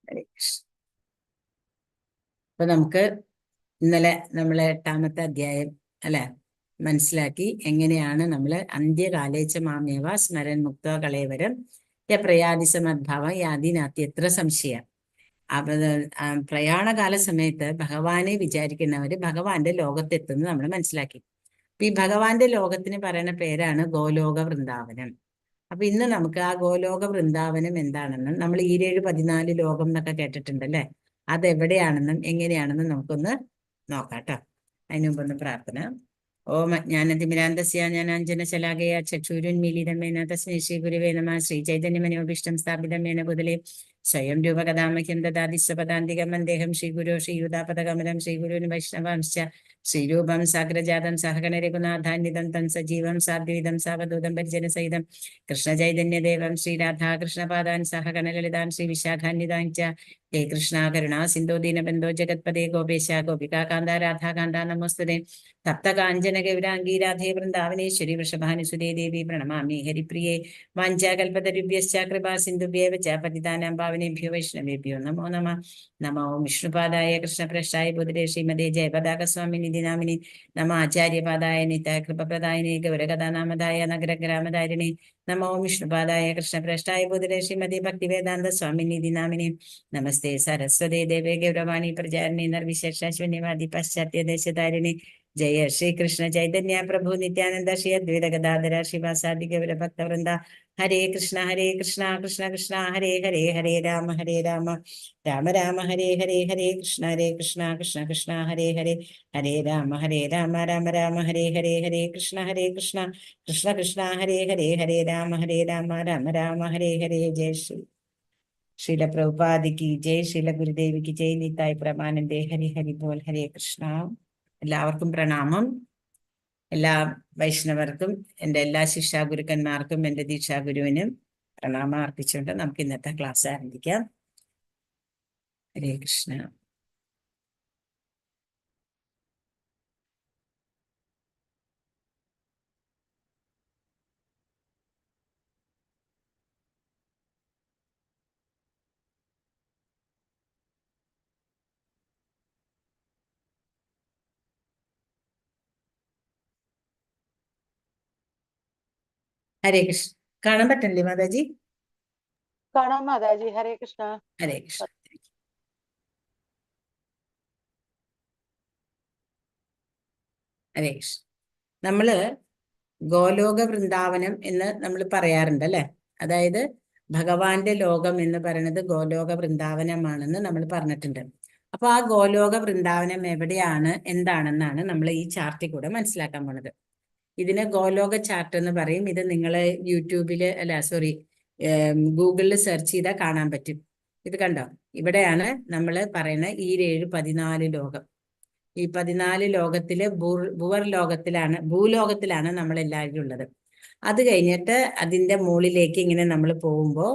ഹരേ കൃഷ്ണ. അപ്പൊ നമുക്ക് ഇന്നലെ നമ്മളെ 8ാമത്തെ അധ്യായം അല്ലെ മനസ്സിലാക്കി. എങ്ങനെയാണ് നമ്മൾ അന്ത്യകാലേച്ച മാമേവ സ്മരൻ മുക്ത കളേവരം പ്രയാദിസമദ്ഭാവം യാതിനാത്തി എത്ര സംശയം. അപ്പൊ പ്രയാണകാല സമയത്ത് ഭഗവാനെ വിചാരിക്കുന്നവര് ഭഗവാന്റെ ലോകത്തെത്തുന്നത് നമ്മൾ മനസ്സിലാക്കി. അപ്പൊ ഈ ഭഗവാന്റെ ലോകത്തിന് പറയുന്ന പേരാണ് ഗോലോക വൃന്ദാവനം. അപ്പൊ ഇന്ന് നമുക്ക് ആ ഗോലോക വൃന്ദാവനം എന്താണെന്നും നമ്മൾ 14 ലോകം എന്നൊക്കെ കേട്ടിട്ടുണ്ടല്ലേ, അതെവിടെയാണെന്നും എങ്ങനെയാണെന്നും നമുക്കൊന്ന് നോക്കാം കേട്ടോ. അതിനു മുമ്പൊന്ന് പ്രാർത്ഥന. ഓം അജ്ഞാനതിമിരാന്തസ്യ ജ്ഞാനാഞ്ജനശലാകയാ ചക്ഷുരുന്മീലിതമേന തസ്മൈ ശ്രീ ഗുരുവേ നമഃ. ശ്രീ ചൈതന്യമനോഭീഷ്ടം സ്ഥാപിതമേന ഭൂതലേ സ്വയം രൂപകഥാമഹ്യം ദദാതിസ്വപദാന്തികം വന്ദേഹം ശ്രീഗുരോ ശ്രീയുതാപദകമലം ശ്രീഗുരുൻ വൈഷ്ണവാംശ്ച ശ്രീരൂപം സാഗ്രജാതം സഹഗണ രഘുനാഥാന്വിതം തം സജീവം സാദ്വൈതം സാവധൂതം പരിജനസഹിതം കൃഷ്ണചൈതന്യദേവം ശ്രീരാധാകൃഷ്ണപാദാൻ സഹഗണ ലളിതാൻ ശ്രീ വിശാഖാന്വിതാൻ ച ഹേ കൃഷ്ണ കരുണാ സിന്ധോ ദീനബന്ധോ ജഗത്പദേ ഗോപേശ ഗോപികാകാന്ത രാധാകാന്ത നമോസ്തുതേ. തപ്തകാഞ്ചന ഗൗരാംഗീ രാധേ വൃന്ദാവനേശ്വരി വൃഷഭാനുസുതേ ദേവി പ്രണമാമി ഹരിപ്രിയേ. വാഞ്ചാകൽപതരുഭ്യശ്ച കൃപാ സിന്ധുഭ്യേവ ച പതിതാനാം പാവനേഭ്യോ വൈഷ്ണവേഭ്യോ നമോ നമഃ. നമോ വിഷ്ണുപാദായ കൃഷ്ണപ്രേഷ്ഠായ ബുധരേ ശ്രീമതേ ജയപതാകസ്വാമിനി നാമിനി. നമ ആചാര്യപാദായ നിത്യ കൃപപ്രദായിനി ഗൗരകഥാനാമതായ നഗരഗ്രാമധാരിണി. നമോ വിഷ്ണുപാദായ കൃഷ്ണപ്രേഷ്ഠായ ബുധരേ ശ്രീമതി ഭക്തിവേദാന്ത സ്വാമിനി നാമിനി. നമസ്തേ സരസ്വതേ ദേവേ ഗൗരവാണി പ്രചാരിണി നിർവിശേഷാശ്വന്യവാദി പാശ്ചാത്യദേശധാരിണി. ജയ ശ്രീകൃഷ്ണ ചൈതന്യ പ്രഭു നിത്യാനന്ദ ശ്രീ അദ്വൈത ഗദാധര ശിവാസാദി ഗൗര ഭക്തവൃന്ദ. ഹരേ കൃഷ്ണ കൃഷ്ണ കൃഷ്ണ ഹരേ ഹരേ ഹരേ രാമ രാമ രാമ ഹരേ ഹരേ ഹരേ കൃഷ്ണ കൃഷ്ണ കൃഷ്ണ ഹരേ ഹരേ ഹരേ രാമ രാമ രാമ ഹരേ ഹരേ ഹരേ കൃഷ്ണ കൃഷ്ണ കൃഷ്ണ ഹരേ ഹരേ ഹരേ രാമ രാമ രാമ ഹരേ ഹരേ. ജയ ശ്രീ ശ്രീല പ്രഭുപാദിക്ക് ജയ്. ശ്രീല ഗുരുദേവിക്ക് ജയ്. നിതായ് പ്രമാനന്ദേ. ഹരി ഹരി ബോൽ. ഹരേ കൃഷ്ണ. എല്ലാവർക്കും പ്രണാമം. എല്ലാ വൈഷ്ണവർക്കും എൻ്റെ എല്ലാ ശിക്ഷാഗുരുക്കന്മാർക്കും എൻ്റെ ദീക്ഷാഗുരുവിനും പ്രണാമം അർപ്പിച്ചുകൊണ്ട് നമുക്ക് ഇന്നത്തെ ക്ലാസ് ആരംഭിക്കാം. ഹരേ കൃഷ്ണ. ഹരേ കൃഷ്ണ. കാണാൻ പറ്റണില്ലേ മാതാജി? കാണാം മാതാജി. ഹരേ കൃഷ്ണ. ഹരേ കൃഷ്ണ. ഹരേ കൃഷ്ണ. നമ്മള് ഗോലോക വൃന്ദാവനം എന്ന് നമ്മൾ പറയാറുണ്ട് അല്ലെ. അതായത് ഭഗവാന്റെ ലോകം എന്ന് പറയുന്നത് ഗോലോക വൃന്ദാവനമാണെന്ന് നമ്മൾ പറഞ്ഞിട്ടുണ്ട്. അപ്പൊ ആ ഗോലോക വൃന്ദാവനം എവിടെയാണ്, എന്താണെന്നാണ് നമ്മൾ ഈ ചാർട്ടിൽ കൂടെ മനസ്സിലാക്കാൻ പോണത്. ഇതിന് ഗോലോക ചാർട്ട് എന്ന് പറയും. ഇത് നിങ്ങൾ യൂട്യൂബില് ഗൂഗിളിൽ സെർച്ച് ചെയ്താൽ കാണാൻ പറ്റും. ഇത് കണ്ടോ, ഇവിടെയാണ് നമ്മൾ പറയുന്ന ഈ 14 ലോകം. ഈ 14 ലോകത്തില് ഭൂലോകത്തിലാണ് നമ്മൾ എല്ലാവരും ഉള്ളത്. അത് കഴിഞ്ഞിട്ട് അതിന്റെ മുകളിലേക്ക് ഇങ്ങനെ നമ്മൾ പോകുമ്പോൾ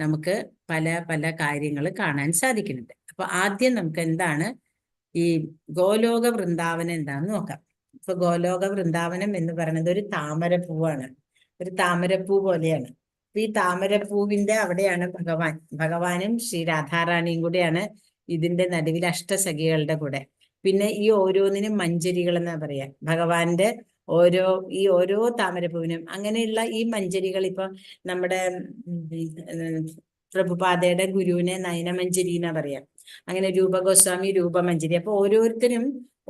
നമുക്ക് പല പല കാര്യങ്ങൾ കാണാൻ സാധിക്കുന്നുണ്ട്. അപ്പൊ ആദ്യം നമുക്ക് എന്താണ് ഈ ഗോലോക വൃന്ദാവനം എന്താണെന്ന് നോക്കാം. ഇപ്പൊ ഗോലോക വൃന്ദാവനം എന്ന് പറയുന്നത് ഒരു താമരപ്പൂവാണ്. ഒരു താമരപ്പൂ പോലെയാണ്. അപ്പൊ ഈ താമരപ്പൂവിന്റെ അവിടെയാണ് ഭഗവാനും ശ്രീ രാധാറാണിയും കൂടെയാണ് ഇതിന്റെ നടുവിൽ അഷ്ടസഖികളുടെ കൂടെ. പിന്നെ ഈ ഓരോന്നിനും മഞ്ചരികൾ എന്നാ പറയാ. ഭഗവാന്റെ ഓരോ താമരപ്പൂവിനും അങ്ങനെയുള്ള ഈ മഞ്ചരികൾ ഇപ്പൊ നമ്മുടെ പ്രഭുപാദയുടെ ഗുരുവിനെ നയനമഞ്ജരി എന്നാ പറയാ. അങ്ങനെ രൂപഗോസ്വാമി രൂപമഞ്ജരി. അപ്പൊ ഓരോരുത്തരും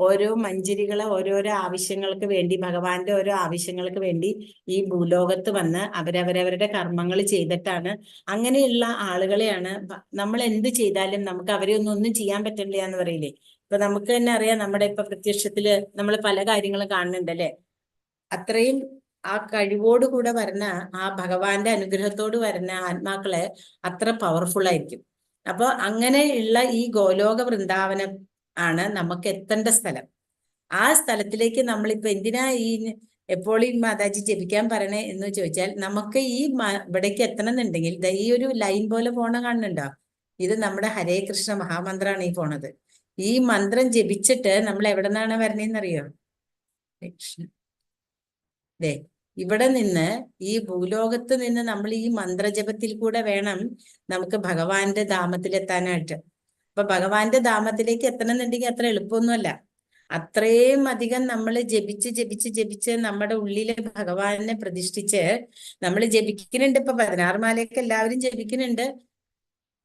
ഓരോ മഞ്ജരികളെ ഓരോരോ ആവശ്യങ്ങൾക്ക് വേണ്ടി, ഭഗവാന്റെ ഓരോ ആവശ്യങ്ങൾക്ക് വേണ്ടി ഈ ഭൂലോകത്ത് വന്ന് അവരവരവരുടെ കർമ്മങ്ങൾ ചെയ്തിട്ടാണ്. അങ്ങനെയുള്ള ആളുകളെയാണ് നമ്മൾ എന്ത് ചെയ്താലും നമുക്ക് അവരെ ഒന്നും ചെയ്യാൻ പറ്റില്ല എന്ന് പറയില്ലേ. ഇപ്പൊ നമുക്ക് തന്നെ അറിയാം, നമ്മുടെ ഇപ്പൊ പ്രത്യക്ഷത്തില് നമ്മൾ പല കാര്യങ്ങളും കാണുന്നുണ്ടല്ലേ. അത്രയും ആ കഴിവോടുകൂടെ വരുന്ന, ആ ഭഗവാന്റെ അനുഗ്രഹത്തോട് വരുന്ന ആത്മാക്കളെ അത്ര പവർഫുൾ ആയിരിക്കും. അപ്പൊ അങ്ങനെയുള്ള ഈ ഗോലോക വൃന്ദാവനം ആണ് നമുക്ക് എത്തേണ്ട സ്ഥലം. ആ സ്ഥലത്തിലേക്ക് നമ്മളിപ്പോ എന്തിനാ എപ്പോൾ ഈ മാതാജി ജപിക്കാൻ പറയണേ എന്ന് ചോദിച്ചാൽ, നമുക്ക് ഇവിടേക്ക് എത്തണം എന്നുണ്ടെങ്കിൽ ഈ ഒരു ലൈൻ പോലെ പോണ കാണുന്നുണ്ടോ? ഇത് നമ്മുടെ ഹരേ കൃഷ്ണ മഹാമന്ത്രമാണ് ഈ പോണത്. ഈ മന്ത്രം ജപിച്ചിട്ട് നമ്മൾ എവിടെ നിന്നാണ് വരണേന്നറിയോ? ദേ ഇവിടെ നിന്ന് ഈ ഭൂലോകത്ത് നിന്ന് നമ്മൾ ഈ മന്ത്രജപത്തിൽ കൂടെ വേണം നമുക്ക് ഭഗവാന്റെ ധാമത്തിലെത്താനായിട്ട്. അപ്പൊ ഭഗവാന്റെ ധാമത്തിലേക്ക് എത്തണമെന്നുണ്ടെങ്കിൽ അത്ര എളുപ്പമൊന്നുമല്ല. അത്രയും അധികം നമ്മൾ ജപിച്ച് ജപിച്ച് ജപിച്ച് നമ്മുടെ ഉള്ളില് ഭഗവാനെ പ്രതിഷ്ഠിച്ച് നമ്മൾ ജപിക്കുന്നുണ്ട്. ഇപ്പൊ 16 മാലയൊക്കെ എല്ലാവരും ജപിക്കുന്നുണ്ട്.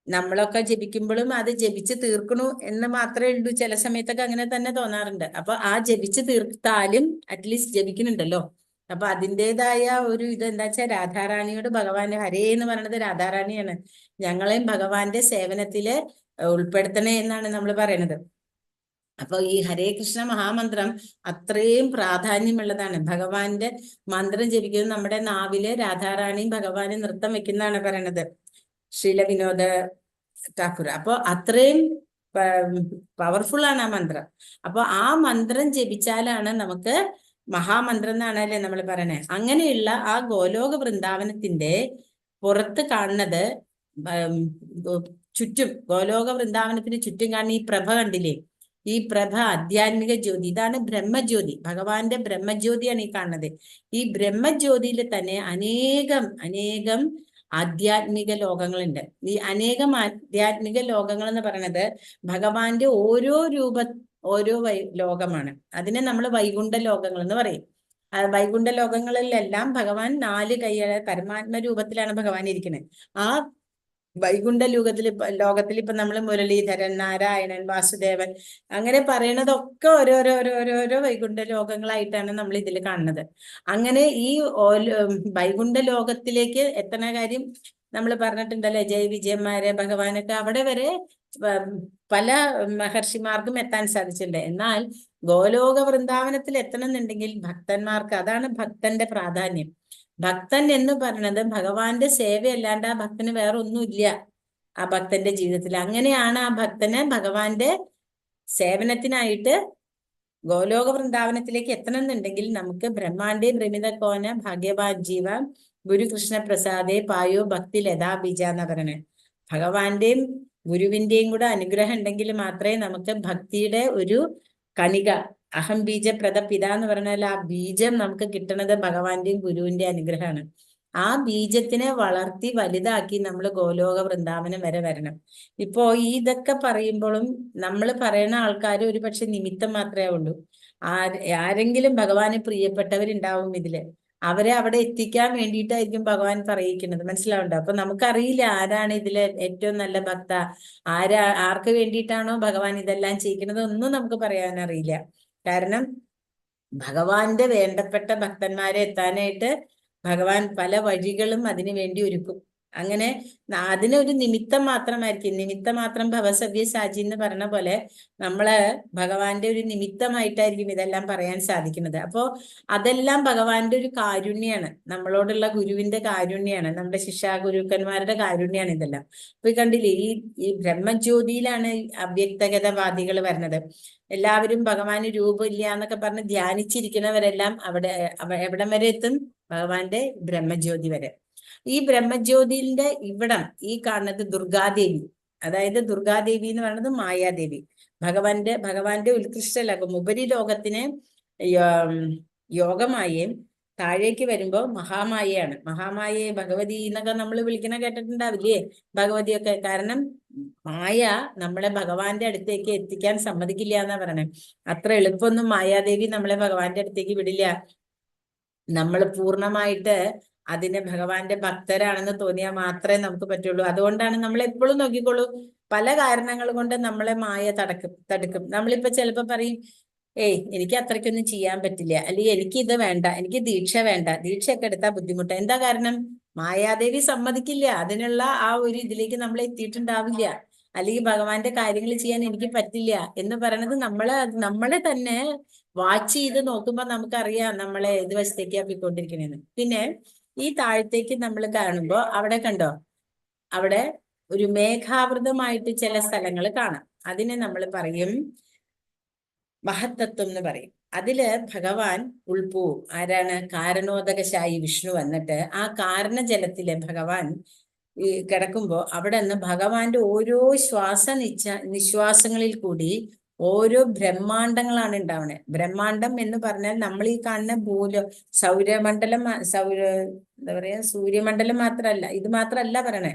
നമ്മളൊക്കെ ജപിക്കുമ്പോഴും അത് ജപിച്ച് തീർക്കണു എന്ന് മാത്രമേ ഉള്ളൂ. ചില സമയത്തൊക്കെ അങ്ങനെ തന്നെ തോന്നാറുണ്ട്. അപ്പൊ ആ ജപിച്ച് തീർത്താലും അറ്റ്ലീസ്റ്റ് ജപിക്കുന്നുണ്ടല്ലോ. അപ്പൊ അതിൻ്റെതായ ഒരു ഇതെന്താ വെച്ചാൽ രാധാറാണിയോട് ഭഗവാൻ ഹരേ എന്ന് പറയുന്നത് രാധാറാണിയാണ്. ഞങ്ങളെയും ഭഗവാന്റെ സേവനത്തില് ഉൾപ്പെടുത്തണേ എന്നാണ് നമ്മൾ പറയണത്. അപ്പൊ ഈ ഹരേ കൃഷ്ണ മഹാമന്ത്രം അത്രയും പ്രാധാന്യമുള്ളതാണ്. ഭഗവാന്റെ മന്ത്രം ജപിക്കുന്നത് നമ്മുടെ നാവില് രാധാറാണിയും ഭഗവാനും നൃത്തം വെക്കുന്നതാണ് പറയണത് ശ്രീല വിനോദ ഠാക്കൂർ. അപ്പൊ അത്രയും പവർഫുൾ ആണ് ആ മന്ത്രം. അപ്പൊ ആ മന്ത്രം ജപിച്ചാലാണ് നമുക്ക് മഹാമന്ത്രം എന്നാണല്ലേ നമ്മൾ പറയണേ. അങ്ങനെയുള്ള ആ ഗോലോക വൃന്ദാവനത്തിന്റെ പുറത്ത് കാണുന്നത് ചുറ്റും ഗോലോക വൃന്ദാവനത്തിന് ചുറ്റും കാണുന്ന ഈ പ്രഭ കണ്ടില്ലേ? ഈ പ്രഭ ആധ്യാത്മിക ജ്യോതി, ഇതാണ് ബ്രഹ്മജ്യോതി. ഭഗവാന്റെ ബ്രഹ്മജ്യോതിയാണ് ഈ കാണുന്നത്. ഈ ബ്രഹ്മജ്യോതിയിൽ തന്നെ അനേകം അനേകം ആധ്യാത്മിക ലോകങ്ങളുണ്ട്. ഈ അനേകം ആധ്യാത്മിക ലോകങ്ങൾ എന്ന് പറയുന്നത് ഭഗവാന്റെ ഓരോ ഓരോ ലോകമാണ്. അതിനെ നമ്മൾ വൈകുണ്ഠ ലോകങ്ങൾ എന്ന് പറയും. വൈകുണ്ഠ ലോകങ്ങളിലെല്ലാം ഭഗവാൻ 4 കൈയുടെ പരമാത്മ രൂപത്തിലാണ് ഭഗവാൻ ഇരിക്കുന്നത്. ആ വൈകുണ്ഠ ലോകത്തിൽ ഇപ്പൊ നമ്മൾ മുരളീധരൻ, നാരായണൻ, വാസുദേവൻ അങ്ങനെ പറയണതൊക്കെ ഓരോരോ വൈകുണ്ഠ ലോകങ്ങളായിട്ടാണ് നമ്മൾ ഇതിൽ കാണുന്നത്. അങ്ങനെ ഈ വൈകുണ്ഠ ലോകത്തിലേക്ക് എത്തണ കാര്യം നമ്മൾ പറഞ്ഞിട്ടുണ്ടല്ലേ. ജയ വിജയന്മാരെ ഭഗവാനൊക്കെ അവിടെ വരെ പല മഹർഷിമാർക്കും എത്താൻ സാധിച്ചിട്ടുണ്ട്. എന്നാൽ ഗോലോക വൃന്ദാവനത്തിൽ എത്തണമെന്നുണ്ടെങ്കിൽ ഭക്തന്മാർക്ക്, അതാണ് ഭക്തന്റെ പ്രാധാന്യം. ഭക്തൻ എന്ന് പറയുന്നത് ഭഗവാന്റെ സേവയല്ലാണ്ട് ആ ഭക്തന് വേറെ ഒന്നുമില്ല ആ ഭക്തന്റെ ജീവിതത്തിൽ. അങ്ങനെയാണ് ആ ഭക്തന് ഭഗവാന്റെ സേവനത്തിനായിട്ട് ഗോലോക വൃന്ദാവനത്തിലേക്ക് എത്തണമെന്നുണ്ടെങ്കിൽ നമുക്ക് ബ്രഹ്മാണ്ഡേ ഭ്രമിത കോന ഭാഗ്യവാൻ ജീവ ഗുരുകൃഷ്ണ പ്രസാദേ പായോ ഭക്തി ലതാബീജ എന്ന് പറയണേ. ഭഗവാന്റെയും ഗുരുവിന്റെയും കൂടെ അനുഗ്രഹം ഉണ്ടെങ്കിൽ മാത്രമേ നമുക്ക് ഭക്തിയുടെ ഒരു കണിക, അഹം ബീജ പ്രദ പിത എന്ന് പറഞ്ഞാൽ ആ ബീജം നമുക്ക് കിട്ടുന്നത് ഭഗവാന്റെയും ഗുരുവിന്റെ അനുഗ്രഹമാണ്. ആ ബീജത്തിനെ വളർത്തി വലുതാക്കി നമ്മൾ ഗോലോക വൃന്ദാവനം വരെ വരണം. ഇപ്പോ ഇതൊക്കെ പറയുമ്പോഴും നമ്മൾ പറയുന്ന ആൾക്കാർ ഒരു പക്ഷെ നിമിത്തം മാത്രമേ ഉള്ളൂ. ആരെങ്കിലും ഭഗവാന് പ്രിയപ്പെട്ടവരുണ്ടാവും ഇതില്. അവരെ അവിടെ എത്തിക്കാൻ വേണ്ടിയിട്ടായിരിക്കും ഭഗവാൻ പറയിക്കുന്നത്. മനസ്സിലാവുണ്ടോ? അപ്പൊ നമുക്കറിയില്ല ആരാണ് ഇതിലെ ഏറ്റവും നല്ല ഭക്ത, ആർക്ക് വേണ്ടിയിട്ടാണോ ഭഗവാൻ ഇതെല്ലാം ചെയ്യിക്കുന്നത് ഒന്നും നമുക്ക് പറയാനറിയില്ല. കാരണം ഭഗവാന്റെ വേണ്ടപ്പെട്ട ഭക്തന്മാരെ എത്താനായിട്ട് ഭഗവാൻ പല വഴികളും അതിനു വേണ്ടി ഒരുക്കും. അങ്ങനെ അതിനൊരു നിമിത്തം മാത്രമായിരിക്കും. നിമിത്തം മാത്രം ഭവസവ്യ സാജി എന്ന് പറഞ്ഞ പോലെ നമ്മള് ഭഗവാന്റെ ഒരു നിമിത്തമായിട്ടായിരിക്കും ഇതെല്ലാം പറയാൻ സാധിക്കുന്നത്. അപ്പോ അതെല്ലാം ഭഗവാന്റെ ഒരു കാരുണ്യാണ്, നമ്മളോടുള്ള ഗുരുവിന്റെ കാരുണ്യാണ്, നമ്മുടെ ശിഷ്യാഗുരുക്കന്മാരുടെ കാരുണ്യാണ് ഇതെല്ലാം. അപ്പൊ കണ്ടില്ലേ, ഈ ബ്രഹ്മജ്യോതിയിലാണ് അവ്യക്തഗതവാദികൾ വരുന്നത്. എല്ലാവരും ഭഗവാന് രൂപമില്ല എന്നൊക്കെ പറഞ്ഞ് ധ്യാനിച്ചിരിക്കുന്നവരെല്ലാം എവിടം വരെ എത്തും? ഭഗവാന്റെ ബ്രഹ്മജ്യോതി വരെ. ഈ ബ്രഹ്മജ്യോതിന്റെ ഇവിടം ഈ കാണുന്നത് ദുർഗാദേവി. അതായത് ദുർഗാദേവി എന്ന് പറയുന്നത് മായാദേവി. ഭഗവാന്റെ ഉത്കൃഷ്ട ലോകം, ഉപരിലോകത്തിന് യോഗമായയും താഴേക്ക് വരുമ്പോ മഹാമായയാണ്. മഹാമായയെ ഭഗവതി എന്നൊക്കെ നമ്മൾ വിളിക്കണ കേട്ടിട്ടുണ്ടാവില്ലേ ഭഗവതിയൊക്കെ? കാരണം മായ നമ്മളെ ഭഗവാന്റെ അടുത്തേക്ക് എത്തിക്കാൻ സമ്മതിക്കില്ല എന്നാ പറയണേ. അത്ര എളുപ്പമൊന്നും മായാദേവി നമ്മളെ ഭഗവാന്റെ അടുത്തേക്ക് വിടില്ല. നമ്മൾ പൂർണ്ണമായിട്ട് അതിനെ ഭഗവാന്റെ ഭക്തരാണെന്ന് തോന്നിയാൽ മാത്രമേ നമുക്ക് പറ്റുള്ളൂ. അതുകൊണ്ടാണ് നമ്മൾ എപ്പോഴും നോക്കിക്കോളൂ, പല കാരണങ്ങൾ കൊണ്ട് നമ്മളെ മായ തടുക്കും. നമ്മളിപ്പോ ചിലപ്പോ പറയും, എനിക്ക് അത്രയ്ക്കൊന്നും ചെയ്യാൻ പറ്റില്ല, അല്ലെങ്കിൽ എനിക്ക് ഇത് വേണ്ട, എനിക്ക് ദീക്ഷ വേണ്ട, ദീക്ഷയൊക്കെ എടുത്താൽ ബുദ്ധിമുട്ട്. എന്താ കാരണം? മായാദേവി സമ്മതിക്കില്ല. അതിനുള്ള ആ ഒരു ഇതിലേക്ക് നമ്മൾ എത്തിയിട്ടുണ്ടാവില്ല. അല്ലെങ്കിൽ ഭഗവാന്റെ കാര്യങ്ങൾ ചെയ്യാൻ എനിക്ക് പറ്റില്ല എന്ന് പറയണത് നമ്മളെ തന്നെ വാച്ച് ചെയ്ത് നോക്കുമ്പോ നമുക്കറിയാം നമ്മളെ ഏത് വശത്തേക്കാ പോയിക്കൊണ്ടിരിക്കണേന്ന്. പിന്നെ ഈ താഴത്തേക്ക് നമ്മൾ കാണുമ്പോ അവിടെ കണ്ടോ, അവിടെ ഒരു മേഘാവൃതമായിട്ട് ചില സ്ഥലങ്ങൾ കാണാം. അതിനെ നമ്മൾ പറയും മഹത്തത്വം എന്ന് പറയും. അതില് ഭഗവാൻ ഉൾപോവും. ആരാണ്? കാരണോദകശായി വിഷ്ണു വന്നിട്ട് ആ കാരണജലത്തിലെ ഭഗവാൻ കിടക്കുമ്പോ അവിടെ നിന്ന് ഭഗവാന്റെ ഓരോ നിശ്വാസങ്ങളിൽ കൂടി ഓരോ ബ്രഹ്മാണ്ടങ്ങളാണ് ഉണ്ടാവണേ. ബ്രഹ്മാണ്ടം എന്ന് പറഞ്ഞാൽ നമ്മൾ ഈ കാണുന്ന സൗരമണ്ഡലം, എന്താ പറയാ, സൂര്യമണ്ഡലം മാത്രമല്ല, ഇത് മാത്രമല്ല പറയണേ.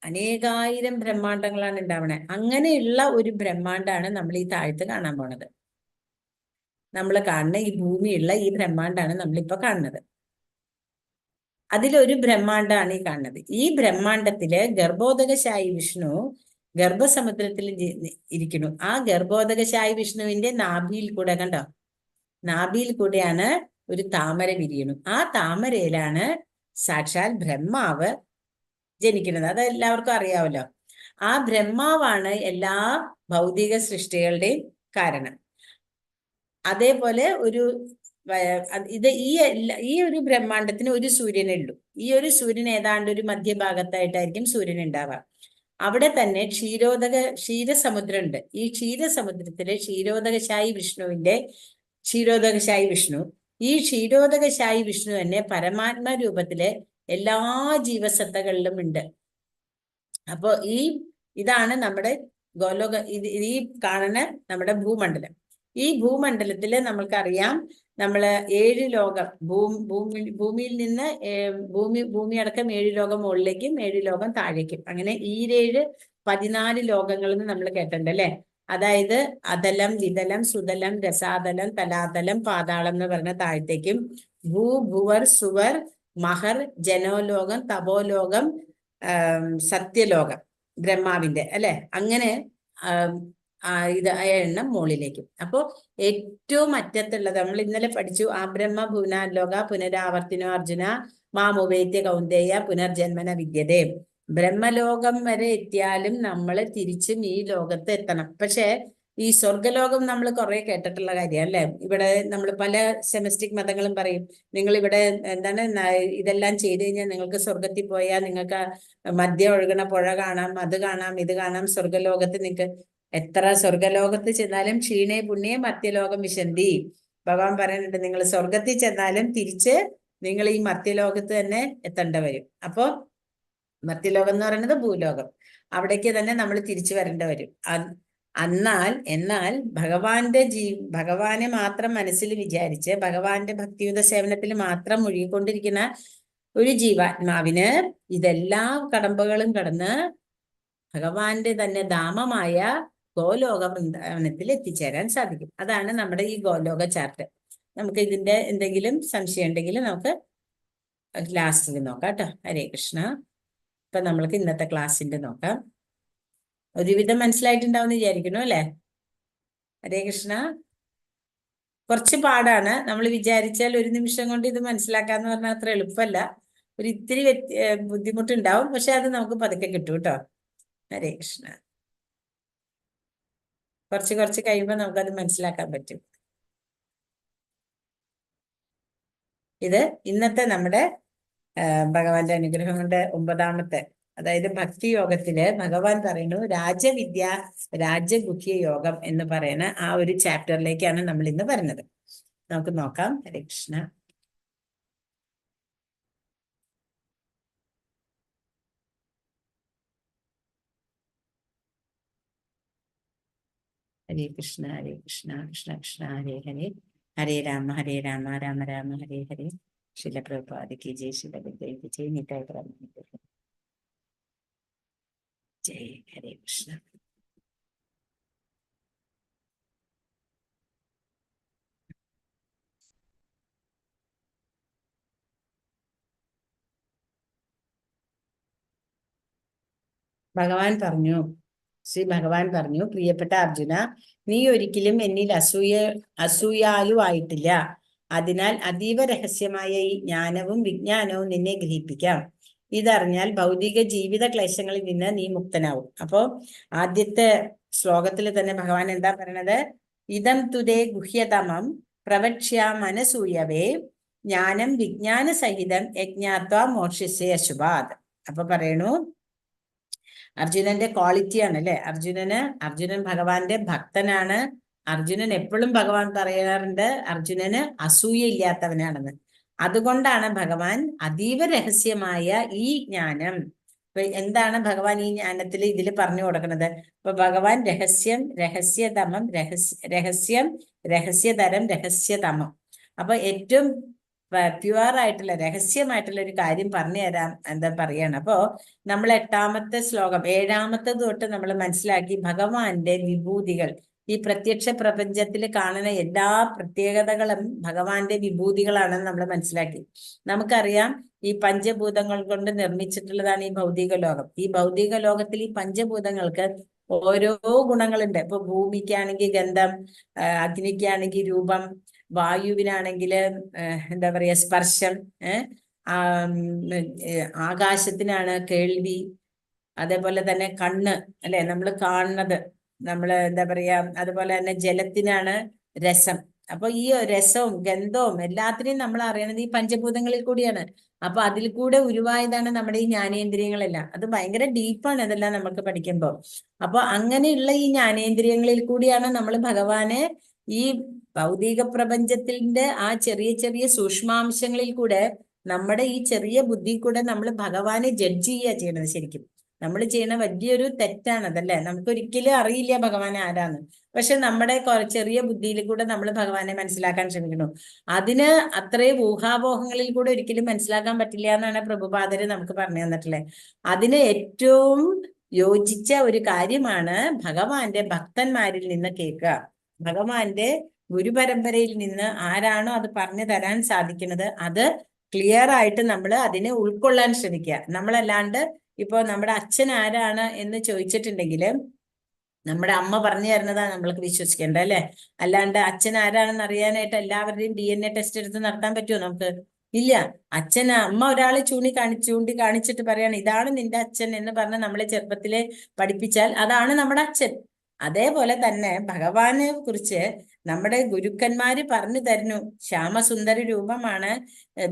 അനേകായിരം ബ്രഹ്മാണ്ടങ്ങളാണ് ഉണ്ടാവണേ. അങ്ങനെയുള്ള ഒരു ബ്രഹ്മാണ്ടാണ് നമ്മൾ ഈ താഴത്ത് കാണാൻ പോണത്. നമ്മൾ കാണുന്ന ഈ ഭൂമിയുള്ള ഈ ബ്രഹ്മാണ്ടാണ് നമ്മളിപ്പോ കാണുന്നത്. അതിലൊരു ബ്രഹ്മാണ്ടാണ് ഈ കാണുന്നത്. ഈ ബ്രഹ്മാണ്ടത്തില് ഗർഭോദകശായി വിഷ്ണു ഗർഭസമുദ്രത്തിൽ ഇരിക്കുന്നു. ആ ഗർഭോദകശായി വിഷ്ണുവിന്റെ നാഭിയിൽ കൂടെ, കണ്ടോ, നാഭിയിൽ കൂടെയാണ് ഒരു താമര വിരിയണു. ആ താമരയിലാണ് സാക്ഷാൽ ബ്രഹ്മാവ് ജനിക്കുന്നത്. അത് എല്ലാവർക്കും അറിയാമല്ലോ. ആ ബ്രഹ്മാവാണ് എല്ലാ ഭൗതിക സൃഷ്ടികളുടെയും കാരണം. അതേപോലെ ഈ ഒരു ബ്രഹ്മാണ്ടത്തിന് ഒരു സൂര്യനേ ഉള്ളൂ. ഈ ഒരു സൂര്യൻ ഏതാണ്ട് ഒരു മധ്യഭാഗത്തായിട്ടായിരിക്കും സൂര്യൻ ഉണ്ടാവുക. അവിടെ തന്നെ ക്ഷീരസമുദ്രം ഉണ്ട്. ഈ ക്ഷീരസമുദ്രത്തിലെ ക്ഷീരോദകശായി വിഷ്ണു, ഈ ക്ഷീരോദകശായി വിഷ്ണു തന്നെ പരമാത്മ രൂപത്തിലെ എല്ലാ ജീവസത്തകളിലും ഉണ്ട്. അപ്പോ ഇതാണ് നമ്മുടെ ഗോലോക, ഈ കാണുന്ന നമ്മുടെ ഭൂമണ്ഡലം. ഈ ഭൂമണ്ഡലത്തില് നമ്മൾക്കറിയാം, നമ്മള് 7 ലോകം, ഭൂമിയിൽ നിന്ന് ഭൂമി അടക്കം 7 ലോകം മുകളിലേക്കും 7 ലോകം താഴേക്കും, അങ്ങനെ 14 ലോകങ്ങളെന്ന് നമ്മൾ കേട്ടിട്ടുണ്ട് അല്ലെ. അതായത് അതലം, വിതലം, സുതലം, രസാതലം, തലാതലം, പാതാളം എന്ന് പറഞ്ഞ താഴത്തേക്കും, ഭുവർ, സുവർ, മഹർ, ജനോലോകം, തപോലോകം, സത്യലോകം ബ്രഹ്മാവിന്റെ അല്ലെ, അങ്ങനെ ഇത് എണ്ണം മുകളിലേക്കും. അപ്പോ ഏറ്റവും അറ്റത്തുള്ളത് നമ്മൾ ഇന്നലെ പഠിച്ചു. ആ ബ്രഹ്മ ഭുവനാലോക പുനരാവർത്തിനോ അർജുന മാമുപേത്യ കൗന്ദേയ പുനർജന്മന വിദ്യതേ. ബ്രഹ്മലോകം വരെ എത്തിയാലും നമ്മൾ തിരിച്ചും ഈ ലോകത്ത് എത്തണം. പക്ഷെ ഈ സ്വർഗലോകം നമ്മൾ കുറെ കേട്ടിട്ടുള്ള കാര്യം അല്ലെ. ഇവിടെ നമ്മൾ പല സെമസ്റ്റിക് മതങ്ങളും പറയും, നിങ്ങൾ ഇവിടെ എന്താണ് ഇതെല്ലാം ചെയ്തു കഴിഞ്ഞാൽ നിങ്ങൾക്ക് സ്വർഗത്തിൽ പോയാൽ നിങ്ങൾക്ക് മദ്യം ഒഴുകണ പുഴ കാണാം, അത് കാണാം, ഇത് കാണാം. സ്വർഗലോകത്ത് നിങ്ങൾക്ക് എത്ര സ്വർഗലോകത്ത് ചെന്നാലും ക്ഷീണേ പുണ്യേ മർത്യലോകം വിശന്തി. ഭഗവാൻ പറയുന്നുണ്ട്, നിങ്ങൾ സ്വർഗത്തിൽ ചെന്നാലും തിരിച്ച് നിങ്ങൾ ഈ മർത്യലോകത്ത് തന്നെ എത്തേണ്ട വരും. അപ്പോ മർത്യലോകം എന്ന് പറയുന്നത് ഭൂലോകം, അവിടേക്ക് തന്നെ നമ്മൾ തിരിച്ചു വരേണ്ടി വരും. എന്നാൽ ഭഗവാനെ മാത്രം മനസ്സിൽ വിചാരിച്ച് ഭഗവാന്റെ ഭക്തിയുത സേവനത്തിൽ മാത്രം മുഴുകിക്കൊണ്ടിരിക്കുന്ന ഒരു ജീവാത്മാവിന് ഇതെല്ലാ കടമ്പകളും കടന്ന് ഭഗവാന്റെ തന്നെ ധാമമായ ഗോലോക വൃന്ദാവനത്തിൽ എത്തിച്ചേരാൻ സാധിക്കും. അതാണ് നമ്മുടെ ഈ ഗോലോക ചാർട്ട്. നമുക്ക് ഇതിന്റെ എന്തെങ്കിലും സംശയം ഉണ്ടെങ്കിൽ നമുക്ക് ലാസ്റ്റിൽ നോക്കാം കേട്ടോ. ഹരേ കൃഷ്ണ. ഇപ്പൊ നമ്മൾക്ക് ഇന്നത്തെ ക്ലാസ്സിന്റെ നോക്കാം. ഒരുവിധം മനസ്സിലായിട്ടുണ്ടാവും വിചാരിക്കുന്നു അല്ലെ. ഹരേ കൃഷ്ണ. കുറച്ച് പാടാണ്. നമ്മൾ വിചാരിച്ചാൽ ഒരു നിമിഷം കൊണ്ട് ഇത് മനസ്സിലാക്കാന്ന് പറഞ്ഞാൽ അത്ര എളുപ്പമല്ല. ഒരു ഇത്തിരി ബുദ്ധിമുട്ടുണ്ടാവും, പക്ഷെ അത് നമുക്ക് പതുക്കെ കിട്ടും കേട്ടോ. ഹരേ കൃഷ്ണ. കുറച്ച് കഴിയുമ്പോൾ നമുക്കത് മനസ്സിലാക്കാൻ പറ്റും. ഇത് ഇന്നത്തെ നമ്മുടെ ഭഗവാന്റെ അനുഗ്രഹം കൊണ്ട് 9ാമത്തെ, അതായത് ഭക്തി യോഗത്തില് ഭഗവാൻ പറയുന്നു രാജഗുഹ്യ യോഗം എന്ന് പറയുന്ന ആ ഒരു ചാപ്റ്ററിലേക്കാണ് നമ്മൾ ഇന്ന് വരുന്നത്. നമുക്ക് നോക്കാം. ഹരേ കൃഷ്ണ. ഹരേ കൃഷ്ണ ഹരേ കൃഷ്ണ കൃഷ്ണ കൃഷ്ണ ഹരേ ഹരേ, ഹരേ രാമ രാമ രാമ ഹരേ ഹരേ. ശില പ്രഭുപാദി ജയ്, ശില വിദ്യയ്ക്ക് ജയ്, നിതായ പ്രഭു ജയ്. ഹരേ കൃഷ്ണ. ശ്രീ ഭഗവാൻ പറഞ്ഞു, പ്രിയപ്പെട്ട അർജുന, നീ ഒരിക്കലും എന്നിൽ അസൂയാലു ആയിട്ടില്ല. അതിനാൽ അതീവ രഹസ്യമായ ഈ ജ്ഞാനവും വിജ്ഞാനവും നിന്നെ ഗ്രഹിപ്പിക്കാം. ഇതറിഞ്ഞാൽ ഭൗതിക ജീവിത ക്ലേശങ്ങളിൽ നിന്ന് നീ മുക്തനാവും. അപ്പോ ആദ്യത്തെ ശ്ലോകത്തിൽ തന്നെ ഭഗവാൻ എന്താ പറയണത്? ഇതം തുതേ ഗുഹ്യതമം പ്രവക്ഷ്യാമനസൂയവേ ജ്ഞാനം വിജ്ഞാന സഹിതം യജ്ഞാത്വാ മോക്ഷ്യസേ അശുഭാത്. അപ്പൊ പറയണു, അർജുനന്റെ ക്വാളിറ്റിയാണ് അല്ലെ. അർജുനൻ ഭഗവാന്റെ ഭക്തനാണ്. അർജുനൻ എപ്പോഴും ഭഗവാൻ പറയാറുണ്ട് അർജുനന് അസൂയ ഇല്ലാത്തവനാണെന്ന്. അതുകൊണ്ടാണ് ഭഗവാൻ അതീവ രഹസ്യമായ ഈ ജ്ഞാനം, അപ്പൊ എന്താണ് ഭഗവാൻ ഈ ജ്ഞാനത്തിൽ ഇതിൽ പറഞ്ഞു കൊടുക്കുന്നത്? അപ്പൊ ഭഗവാൻ രഹസ്യം, രഹസ്യതമം, രഹസ്യം, രഹസ്യതരം, രഹസ്യതമം. അപ്പൊ ഏറ്റവും പ്യുവർ ആയിട്ടുള്ള രഹസ്യമായിട്ടുള്ള ഒരു കാര്യം പറഞ്ഞു തരാം എന്താ പറയാണ്. അപ്പോ നമ്മൾ 8ാമത്തെ ശ്ലോകം 7ാമത്തെ തൊട്ട് നമ്മൾ മനസ്സിലാക്കി ഭഗവാന്റെ വിഭൂതികൾ, ഈ പ്രത്യക്ഷ പ്രപഞ്ചത്തിൽ കാണുന്ന എല്ലാ പ്രത്യേകതകളും ഭഗവാന്റെ വിഭൂതികളാണെന്ന് നമ്മൾ മനസ്സിലാക്കി. നമുക്കറിയാം ഈ പഞ്ചഭൂതങ്ങൾ കൊണ്ട് നിർമ്മിച്ചിട്ടുള്ളതാണ് ഈ ഭൗതിക ലോകം. ഈ ഭൗതിക ലോകത്തിൽ ഈ പഞ്ചഭൂതങ്ങൾക്ക് ഓരോ ഗുണങ്ങളുണ്ട്. ഇപ്പൊ ഭൂമിക്കാണെങ്കിൽ ഗന്ധം, അഗ്നിക്കാണെങ്കിൽ രൂപം, വായുവിനാണെങ്കിൽ എന്താ പറയാ സ്പർശം, ആകാശത്തിനാണ് കേൾവി, അതേപോലെ തന്നെ കണ്ണ്, അല്ലെ, നമ്മൾ കാണുന്നത്, നമ്മൾ എന്താ പറയാ, അതുപോലെ തന്നെ ജലത്തിനാണ് രസം. അപ്പൊ ഈ രസവും ഗന്ധവും എല്ലാത്തിനെയും നമ്മൾ അറിയണത് ഈ പഞ്ചഭൂതങ്ങളിൽ കൂടിയാണ്. അപ്പൊ അതിൽ കൂടെ ഉരുവായതാണ് നമ്മുടെ ഈ ജ്ഞാനേന്ദ്രിയങ്ങളെല്ലാം. അത് ഭയങ്കര ഡീപ്പാണ് ഇതെല്ലാം നമുക്ക് പഠിക്കുമ്പോൾ. അപ്പൊ അങ്ങനെയുള്ള ഈ ജ്ഞാനേന്ദ്രിയങ്ങളിൽ കൂടിയാണ് നമ്മൾ ഭഗവാനെ ഈ ഭൗതിക പ്രപഞ്ചത്തിന്റെ ആ ചെറിയ ചെറിയ സൂക്ഷ്മാംശങ്ങളിൽ കൂടെ നമ്മുടെ ഈ ചെറിയ ബുദ്ധി കൂടെ നമ്മൾ ഭഗവാനെ ജഡ്ജ് ചെയ്യുക ചെയ്യണത്. ശരിക്കും നമ്മൾ ചെയ്യണ വലിയൊരു തെറ്റാണ് അതല്ലേ. നമുക്ക് ഒരിക്കലും അറിയില്ല ഭഗവാൻ ആരാന്ന്. പക്ഷെ നമ്മുടെ ചെറിയ ബുദ്ധിയിൽ കൂടെ നമ്മൾ ഭഗവാനെ മനസ്സിലാക്കാൻ ശ്രമിക്കുന്നു. അതിന് അത്രയും ഊഹാപോഹങ്ങളിൽ കൂടെ ഒരിക്കലും മനസ്സിലാക്കാൻ പറ്റില്ല എന്നാണ് പ്രഭുപാദര് നമുക്ക് പറഞ്ഞു തന്നിട്ടുള്ളത്. അതിന് ഏറ്റവും യോജിച്ച ഒരു കാര്യമാണ് ഭഗവാന്റെ ഭക്തന്മാരിൽ നിന്ന് കേൾക്കുക. ഭഗവാന്റെ ഗുരുപരമ്പരയിൽ നിന്ന് ആരാണോ അത് പറഞ്ഞു തരാൻ സാധിക്കുന്നത് അത് ക്ലിയർ ആയിട്ട് നമ്മൾ അതിനെ ഉൾക്കൊള്ളാൻ ശ്രമിക്കുക. നമ്മളല്ലാണ്ട് ഇപ്പൊ നമ്മുടെ അച്ഛൻ ആരാണ് എന്ന് ചോദിച്ചിട്ടുണ്ടെങ്കിൽ നമ്മുടെ അമ്മ പറഞ്ഞു തരുന്നതാണ് നമ്മൾക്ക് വിശ്വസിക്കേണ്ടത്, അല്ലെ? അല്ലാണ്ട് അച്ഛൻ ആരാണെന്ന് അറിയാനായിട്ട് എല്ലാവരുടെയും DNA ടെസ്റ്റ് എടുത്ത് നടത്താൻ പറ്റുമോ നമുക്ക്? ഇല്ല. അമ്മ ഒരാളെ ചൂണ്ടി കാണിച്ചിട്ട് പറയാണ് ഇതാണ് നിന്റെ അച്ഛൻ എന്ന് പറഞ്ഞ് നമ്മളെ ചെറുപ്പത്തിലെ പഠിപ്പിച്ചാൽ അതാണ് നമ്മുടെ അച്ഛൻ. അതേപോലെ തന്നെ ഭഗവാനെ കുറിച്ച് നമ്മുടെ ഗുരുക്കന്മാര് പറഞ്ഞു തരുന്നു. ശ്യാമസുന്ദര രൂപമാണ്,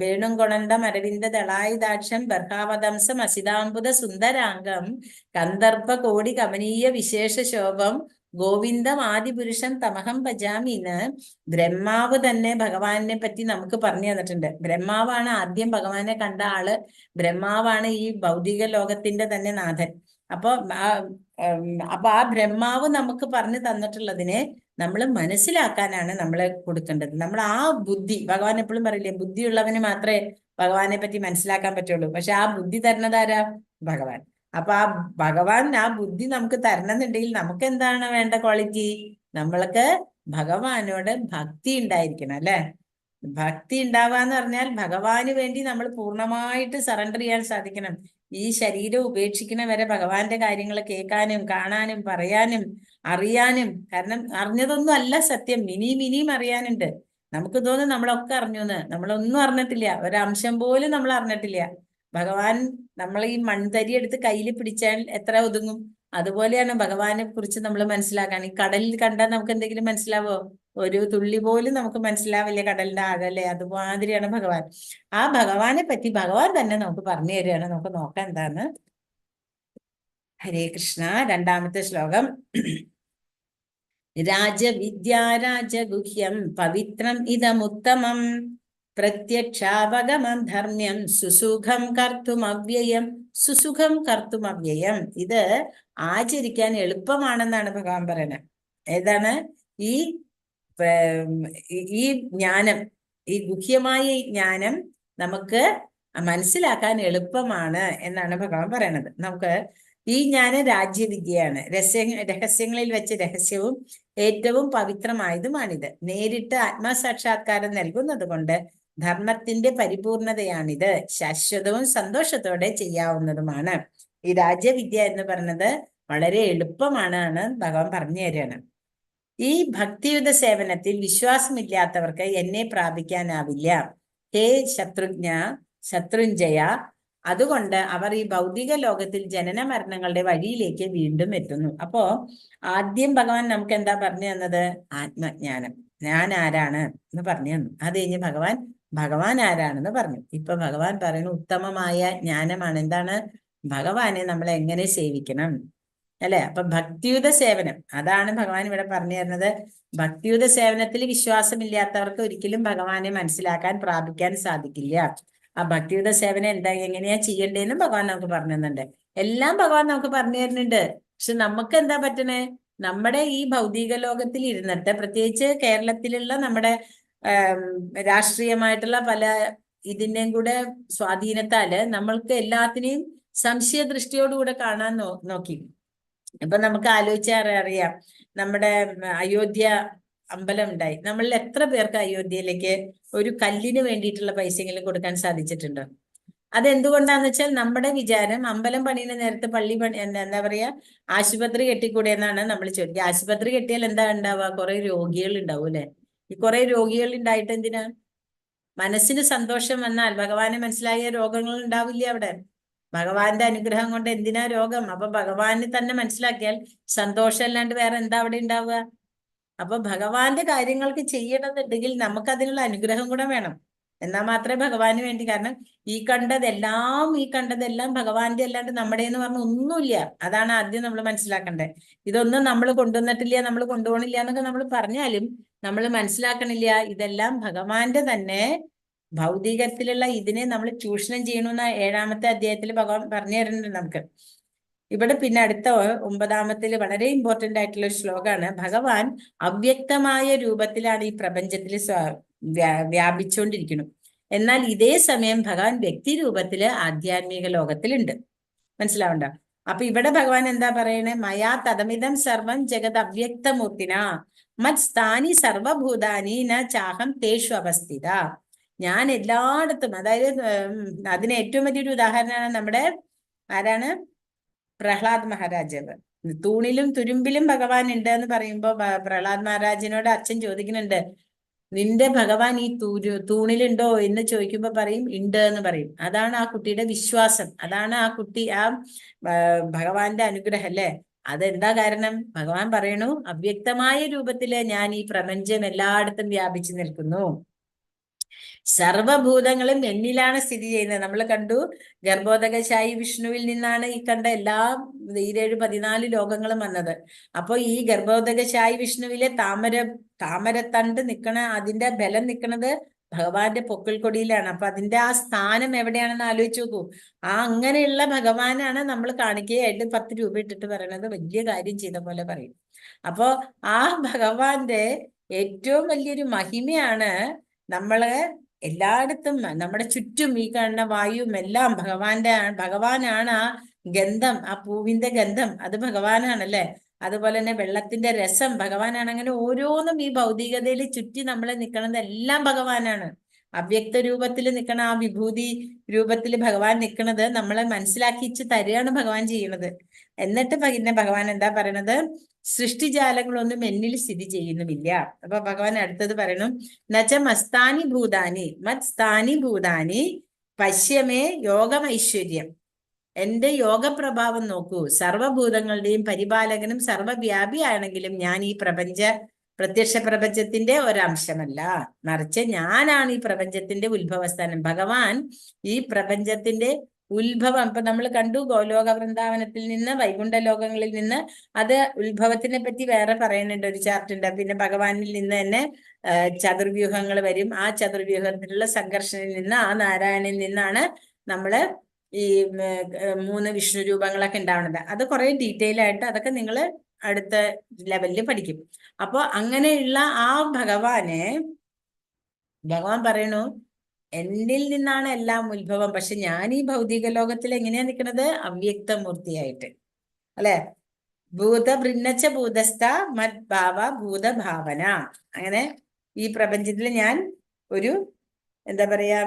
വേണും കൊണന്തം അരവിന്ദ ദളായുധാക്ഷം ബർഹാവതംസം അസിതാംബുദ സുന്ദരാംഗം കന്ദർപ്പ കോടി കമനീയ വിശേഷ ശോഭം ഗോവിന്ദം ആദിപുരുഷം തമഹം ഭജാമിന്ന് ബ്രഹ്മാവ് തന്നെ ഭഗവാനെ പറ്റി നമുക്ക് പറഞ്ഞു തന്നിട്ടുണ്ട്. ബ്രഹ്മാവാണ് ആദ്യം ഭഗവാനെ കണ്ട ആള്. ബ്രഹ്മാവാണ് ഈ ഭൗതിക ലോകത്തിന്റെ തന്നെ നാഥൻ. അപ്പൊ ആ ബ്രഹ്മാവ് നമുക്ക് പറഞ്ഞു തന്നിട്ടുള്ളതിനെ നമ്മൾ മനസ്സിലാക്കാനാണ് നമ്മൾ കൊടുക്കേണ്ടത്. നമ്മൾ ആ ബുദ്ധി, ഭഗവാൻ എപ്പോഴും പറയില്ലേ ബുദ്ധിയുള്ളവന് മാത്രമേ ഭഗവാനെ പറ്റി മനസ്സിലാക്കാൻ പറ്റുള്ളൂ. പക്ഷെ ആ ബുദ്ധി തരണതാരാ? ഭഗവാൻ. അപ്പൊ ആ ഭഗവാൻ ആ ബുദ്ധി നമുക്ക് തരണമെന്നുണ്ടെങ്കിൽ നമുക്ക് എന്താണ് വേണ്ട ക്വാളിറ്റി? നമ്മൾക്ക് ഭഗവാനോട് ഭക്തി ഉണ്ടായിരിക്കണം, അല്ലെ? ഭക്തി ഉണ്ടാവാന്ന് പറഞ്ഞാൽ ഭഗവാന് വേണ്ടി നമ്മൾ പൂർണ്ണമായിട്ട് സറണ്ടർ ചെയ്യാൻ സാധിക്കണം. ഈ ശരീരം ഉപേക്ഷിക്കണ വരെ ഭഗവാന്റെ കാര്യങ്ങൾ കേൾക്കാനും കാണാനും പറയാനും അറിയാനും. കാരണം അറിഞ്ഞതൊന്നും അല്ല സത്യം, ഇനിയും അറിയാനുണ്ട്. നമുക്ക് തോന്നുന്നു നമ്മളൊക്കെ അറിഞ്ഞു എന്ന്. നമ്മളൊന്നും അറിഞ്ഞിട്ടില്ല, ഒരംശം പോലും നമ്മൾ അറിഞ്ഞിട്ടില്ല. ഭഗവാൻ നമ്മൾ ഈ മൺതരി എടുത്ത് കയ്യിൽ പിടിച്ചാൽ എത്ര ഒതുങ്ങും? അതുപോലെയാണ് ഭഗവാനെ കുറിച്ച് നമ്മൾ മനസ്സിലാക്കാൻ. ഈ കടലിൽ കണ്ടാൽ നമുക്ക് എന്തെങ്കിലും മനസ്സിലാവോ? ഒരു തുള്ളി പോലും നമുക്ക് മനസ്സിലാവില്ല കടലിന്റെ ആഴല്ലേ. അതുമാതിരിയാണ് ഭഗവാൻ. ആ ഭഗവാനെ പറ്റി ഭഗവാൻ തന്നെ നമുക്ക് പറഞ്ഞു തരികയാണ്. നമുക്ക് നോക്കാം എന്താന്ന്. ഹരേ കൃഷ്ണ. 2ാമത്തെ ശ്ലോകം. രാജവിദ്യാരാജഗുഹ്യം പവിത്രം ഇതമുത്തമം പ്രത്യക്ഷാവഗമം ധർമ്മ്യം സുസുഖം കർത്തുമവ്യയം. സുസുഖം കർത്തുമവ്യയം. ഇത് ആചരിക്കാൻ എളുപ്പമാണെന്നാണ് ഭഗവാൻ പറയുന്നത്. ഏതാണ്? ഈ ജ്ഞാനം, ഈ ഗുഹ്യമായ ഈ ജ്ഞാനം നമുക്ക് മനസ്സിലാക്കാൻ എളുപ്പമാണ് എന്നാണ് ഭഗവാൻ പറയണത്. നമുക്ക് ഈ ജ്ഞാനം രാജ്യവിദ്യയാണ്. രഹസ്യങ്ങളിൽ വെച്ച് രഹസ്യവും ഏറ്റവും പവിത്രമായതുമാണിത്. നേരിട്ട് ആത്മസാക്ഷാത്കാരം നൽകുന്നത് കൊണ്ട് ധർമ്മത്തിന്റെ പരിപൂർണതയാണിത്. ശാശ്വതവും സന്തോഷത്തോടെ ചെയ്യാവുന്നതുമാണ്. ഈ രാജ്യവിദ്യ എന്ന് പറയുന്നത് വളരെ എളുപ്പമാണ് ഭഗവാൻ പറഞ്ഞു തരികയാണ്. ഈ ഭക്തിയുത സേവനത്തിൽ വിശ്വാസമില്ലാത്തവർക്ക് എന്നെ പ്രാപിക്കാനാവില്ല. ഹേ ശത്രുഞ്ജയ, അതുകൊണ്ട് അവർ ഈ ഭൗതിക ലോകത്തിൽ ജനന മരണങ്ങളുടെ വഴിയിലേക്ക് വീണ്ടും എത്തുന്നു. അപ്പോ ആദ്യം ഭഗവാൻ നമുക്ക് എന്താ പറഞ്ഞു തന്നത്? ആത്മജ്ഞാനം. ഞാൻ ആരാണ് എന്ന് പറഞ്ഞു തന്നു. അത് കഴിഞ്ഞ് ഭഗവാൻ ആരാണെന്ന് പറഞ്ഞു. ഇപ്പൊ ഭഗവാൻ പറയുന്ന ഉത്തമമായ ജ്ഞാനമാണ്. എന്താണ്? ഭഗവാനെ നമ്മൾ എങ്ങനെ സേവിക്കണം, അല്ലെ? അപ്പൊ ഭക്തിയുത സേവനം, അതാണ് ഭഗവാൻ ഇവിടെ പറഞ്ഞു തരുന്നത്. ഭക്തിയുത സേവനത്തിൽ വിശ്വാസമില്ലാത്തവർക്ക് ഒരിക്കലും ഭഗവാനെ മനസ്സിലാക്കാൻ പ്രാപിക്കാൻ സാധിക്കില്ല. ആ ഭക്തിയുത സേവനം എങ്ങനെയാ ചെയ്യേണ്ടതെന്നും ഭഗവാൻ നമുക്ക് പറഞ്ഞു തന്നുണ്ട്. എല്ലാം ഭഗവാൻ നമുക്ക് പറഞ്ഞു തരുന്നുണ്ട്. പക്ഷെ നമുക്ക് എന്താ പറ്റണേ? നമ്മുടെ ഈ ഭൗതിക ലോകത്തിൽ ഇരുന്നിട്ട്, പ്രത്യേകിച്ച് കേരളത്തിലുള്ള നമ്മുടെ രാഷ്ട്രീയമായിട്ടുള്ള പല ഇതിന്റെയും കൂടെ സ്വാധീനത്താല് നമ്മൾക്ക് എല്ലാത്തിനെയും സംശയദൃഷ്ടിയോടുകൂടെ കാണാൻ നോക്കി. ഇപ്പൊ നമുക്ക് ആലോചിച്ചാൽ അറിയാം, നമ്മുടെ അയോധ്യ അമ്പലം ഉണ്ടായി. നമ്മളിൽ എത്ര പേർക്ക് അയോധ്യയിലേക്ക് ഒരു കല്ലിന് വേണ്ടിയിട്ടുള്ള പൈസയെങ്കിലും കൊടുക്കാൻ സാധിച്ചിട്ടുണ്ടോ? അതെന്തുകൊണ്ടാന്ന് വെച്ചാൽ നമ്മുടെ വിചാരം അമ്പലം പണിയുന്ന നേരത്ത് പള്ളി പണി എന്താ പറയാ, ആശുപത്രി കെട്ടിക്കൂടെ എന്നാണ് നമ്മൾ ചോദിക്കുക. ആശുപത്രി കെട്ടിയാൽ എന്താ ഉണ്ടാവുക? കുറെ രോഗികൾ ഉണ്ടാവും അല്ലെ? ഈ കുറെ രോഗികൾ ഉണ്ടായിട്ട് എന്തിനാ? മനസ്സിന് സന്തോഷം വന്നാൽ ഭഗവാനെ മനസ്സിലായ രോഗങ്ങൾ ഉണ്ടാവില്ല അവിടെ. ഭഗവാന്റെ അനുഗ്രഹം കൊണ്ട് എന്തിനാ രോഗം? അപ്പൊ ഭഗവാനെ തന്നെ മനസ്സിലാക്കിയാൽ സന്തോഷം അല്ലാണ്ട് വേറെ എന്താ അവിടെ ഉണ്ടാവുക? അപ്പൊ ഭഗവാന്റെ കാര്യങ്ങൾക്ക് ചെയ്യണമെന്നുണ്ടെങ്കിൽ നമുക്ക് അതിനുള്ള അനുഗ്രഹം കൂടെ വേണം. എന്നാൽ മാത്രമേ ഭഗവാന് വേണ്ടി, കാരണം ഈ കണ്ടതെല്ലാം ഭഗവാന്റെ അല്ലാണ്ട് നമ്മുടെ എന്ന് പറഞ്ഞ ഒന്നുമില്ല. അതാണ് ആദ്യം നമ്മൾ മനസ്സിലാക്കേണ്ടത്. ഇതൊന്നും നമ്മൾ കൊണ്ടുവന്നിട്ടില്ല, നമ്മൾ കൊണ്ടുപോകണില്ല എന്നൊക്കെ നമ്മൾ പറഞ്ഞാലും നമ്മൾ മനസ്സിലാക്കണില്ല, ഇതെല്ലാം ഭഗവാന്റെ തന്നെ ഭൗതികത്തിലുള്ള ഇതിനെ നമ്മൾ ചൂഷണം ചെയ്യണമെന്ന 7ാമത്തെ അധ്യായത്തിൽ ഭഗവാൻ പറഞ്ഞു തരുന്നുണ്ട് നമുക്ക്. ഇവിടെ പിന്നെ അടുത്ത 9ാമത്തിൽ വളരെ ഇമ്പോർട്ടന്റ് ആയിട്ടുള്ള ഒരു ശ്ലോകമാണ്. ഭഗവാൻ അവ്യക്തമായ രൂപത്തിലാണ് ഈ പ്രപഞ്ചത്തിൽ വ്യാപിച്ചുകൊണ്ടിരിക്കുന്നത്. എന്നാൽ ഇതേ സമയം ഭഗവാൻ വ്യക്തി രൂപത്തില് ആധ്യാത്മിക ലോകത്തിലുണ്ട്. മനസ്സിലാവണ്ട? അപ്പൊ ഇവിടെ ഭഗവാൻ എന്താ പറയണേ? മയാ തദമിതം സർവം ജഗത് അവ്യക്തമൂർത്തിന മത് സ്ഥാനി സർവഭൂതാനി ന ചാഹം തേഷു അവസ്ഥിത. ഞാൻ എല്ലായിടത്തും, അതായത് അതിന് ഏറ്റവും വലിയൊരു ഉദാഹരണമാണ് നമ്മുടെ ആരാണ്? പ്രഹ്ലാദ് മഹാരാജാവ്. തൂണിലും തുരുമ്പിലും ഭഗവാൻ ഉണ്ട് എന്ന് പറയുമ്പോ പ്രഹ്ലാദ് മഹാരാജിനോട് അച്ഛൻ ചോദിക്കുന്നുണ്ട്, നിന്റെ ഭഗവാൻ ഈ തൂണിലുണ്ടോ എന്ന് ചോദിക്കുമ്പോ പറയും ഉണ്ട് എന്ന് പറയും. അതാണ് ആ കുട്ടിയുടെ വിശ്വാസം. അതാണ് ആ കുട്ടി ആ ഭഗവാന്റെ അനുഗ്രഹം അല്ലെ. അതെന്താ കാരണം? ഭഗവാൻ പറയണു, അവ്യക്തമായ രൂപത്തില് ഞാൻ ഈ പ്രപഞ്ചം എല്ലായിടത്തും വ്യാപിച്ചു നിൽക്കുന്നു. സർവഭൂതങ്ങളും എന്നിലാണ് സ്ഥിതി ചെയ്യുന്നത്. നമ്മൾ കണ്ടു, ഗർഭോദകശായി വിഷ്ണുവിൽ നിന്നാണ് ഈ കണ്ട എല്ലാ 14 ലോകങ്ങളും വന്നത്. അപ്പൊ ഈ ഗർഭോദകശായി വിഷ്ണുവിലെ താമരത്തണ്ട് നിക്കണ, അതിന്റെ ബലം നിക്കണത് ഭഗവാന്റെ പൊക്കിൾ കൊടിയിലാണ്. അപ്പൊ അതിന്റെ ആ സ്ഥാനം എവിടെയാണെന്ന് ആലോചിച്ച് നോക്കൂ. അങ്ങനെയുള്ള ഭഗവാനാണ് നമ്മൾ കാണിക്കുകയായിട്ട് 10 രൂപ ഇട്ടിട്ട് പറയണത് വലിയ കാര്യം ചെയ്ത പോലെ പറയും. അപ്പോ ആ ഭഗവാന്റെ ഏറ്റവും വലിയൊരു മഹിമയാണ് നമ്മള് എല്ലായിടത്തും, നമ്മുടെ ചുറ്റും ഈ കാണുന്ന വായുവും എല്ലാം ഭഗവാനാണ്. ആ ഗന്ധം, ആ പൂവിന്റെ ഗന്ധം, അത് ഭഗവാനാണല്ലേ. അതുപോലെ തന്നെ വെള്ളത്തിന്റെ രസം ഭഗവാനാണ്. അങ്ങനെ ഓരോന്നും ഈ ഭൗതികതയിൽ ചുറ്റി നമ്മളെ നിൽക്കണത് എല്ലാം ഭഗവാനാണ്. അവ്യക്ത രൂപത്തിൽ നിൽക്കണ ആ വിഭൂതി രൂപത്തിൽ ഭഗവാൻ നിൽക്കുന്നത് നമ്മളെ മനസ്സിലാക്കിച്ച് തരികയാണ് ഭഗവാൻ ചെയ്യണത്. എന്നിട്ട് പിന്നെ ഭഗവാൻ എന്താ പറയണത്? സൃഷ്ടിജാലങ്ങളൊന്നും എന്നിൽ സ്ഥിതി ചെയ്യുന്നുമില്ല. അപ്പൊ ഭഗവാൻ അടുത്തത് പറയണു, നച്ച മസ്താനി ഭൂതാനി മത് സ്ഥാനി ഭൂതാനി പശ്യമേ യോഗമൈശ്വര്യം. എന്റെ യോഗപ്രഭാവം നോക്കൂ. സർവഭൂതങ്ങളുടെയും പരിപാലകനും സർവവ്യാപിയാണെങ്കിലും ഞാൻ ഈ പ്രത്യക്ഷ പ്രപഞ്ചത്തിന്റെ ഒരംശമല്ല, മറിച്ച് ഞാനാണ് ഈ പ്രപഞ്ചത്തിന്റെ ഉത്ഭവസ്ഥാനം. ഭഗവാൻ ഈ പ്രപഞ്ചത്തിന്റെ ഉത്ഭവം. ഇപ്പൊ നമ്മൾ കണ്ടു, ഗോലോക വൃന്ദാവനത്തിൽ നിന്ന്, വൈകുണ്ഠ ലോകങ്ങളിൽ നിന്ന്. അത് ഉത്ഭവത്തിനെ പറ്റി വേറെ പറയുന്നുണ്ട്, ഒരു ചാർട്ട് ഉണ്ട്. പിന്നെ ഭഗവാനിൽ നിന്ന് തന്നെ ചതുർവ്യൂഹങ്ങൾ വരും. ആ ചതുർവ്യൂഹത്തിലുള്ള സംഘർഷനിൽ നിന്ന്, ആ നാരായണനിൽ നിന്നാണ് നമ്മള് ഈ 3 വിഷ്ണു രൂപങ്ങളൊക്കെ ഉണ്ടാവുന്നത്. അത് കുറെ ഡീറ്റെയിൽ ആയിട്ട് അതൊക്കെ നിങ്ങൾ അടുത്ത ലെവലിൽ പഠിക്കും. അപ്പൊ അങ്ങനെയുള്ള ആ ഭഗവാൻ പറയണു, എന്നിൽ നിന്നാണ് എല്ലാം ഉത്ഭവം. പക്ഷെ ഞാൻ ഈ ഭൗതിക ലോകത്തിൽ എങ്ങനെയാ നിൽക്കുന്നത്? അവ്യക്തമൂർത്തിയായിട്ട് അല്ലെ. ഭൂതഭൃന്നച്ച ഭൂതസ്ഥ മദ്ഭാവ ഭൂതഭാവന. അങ്ങനെ ഈ പ്രപഞ്ചത്തിൽ ഞാൻ ഒരു എന്താ പറയാ,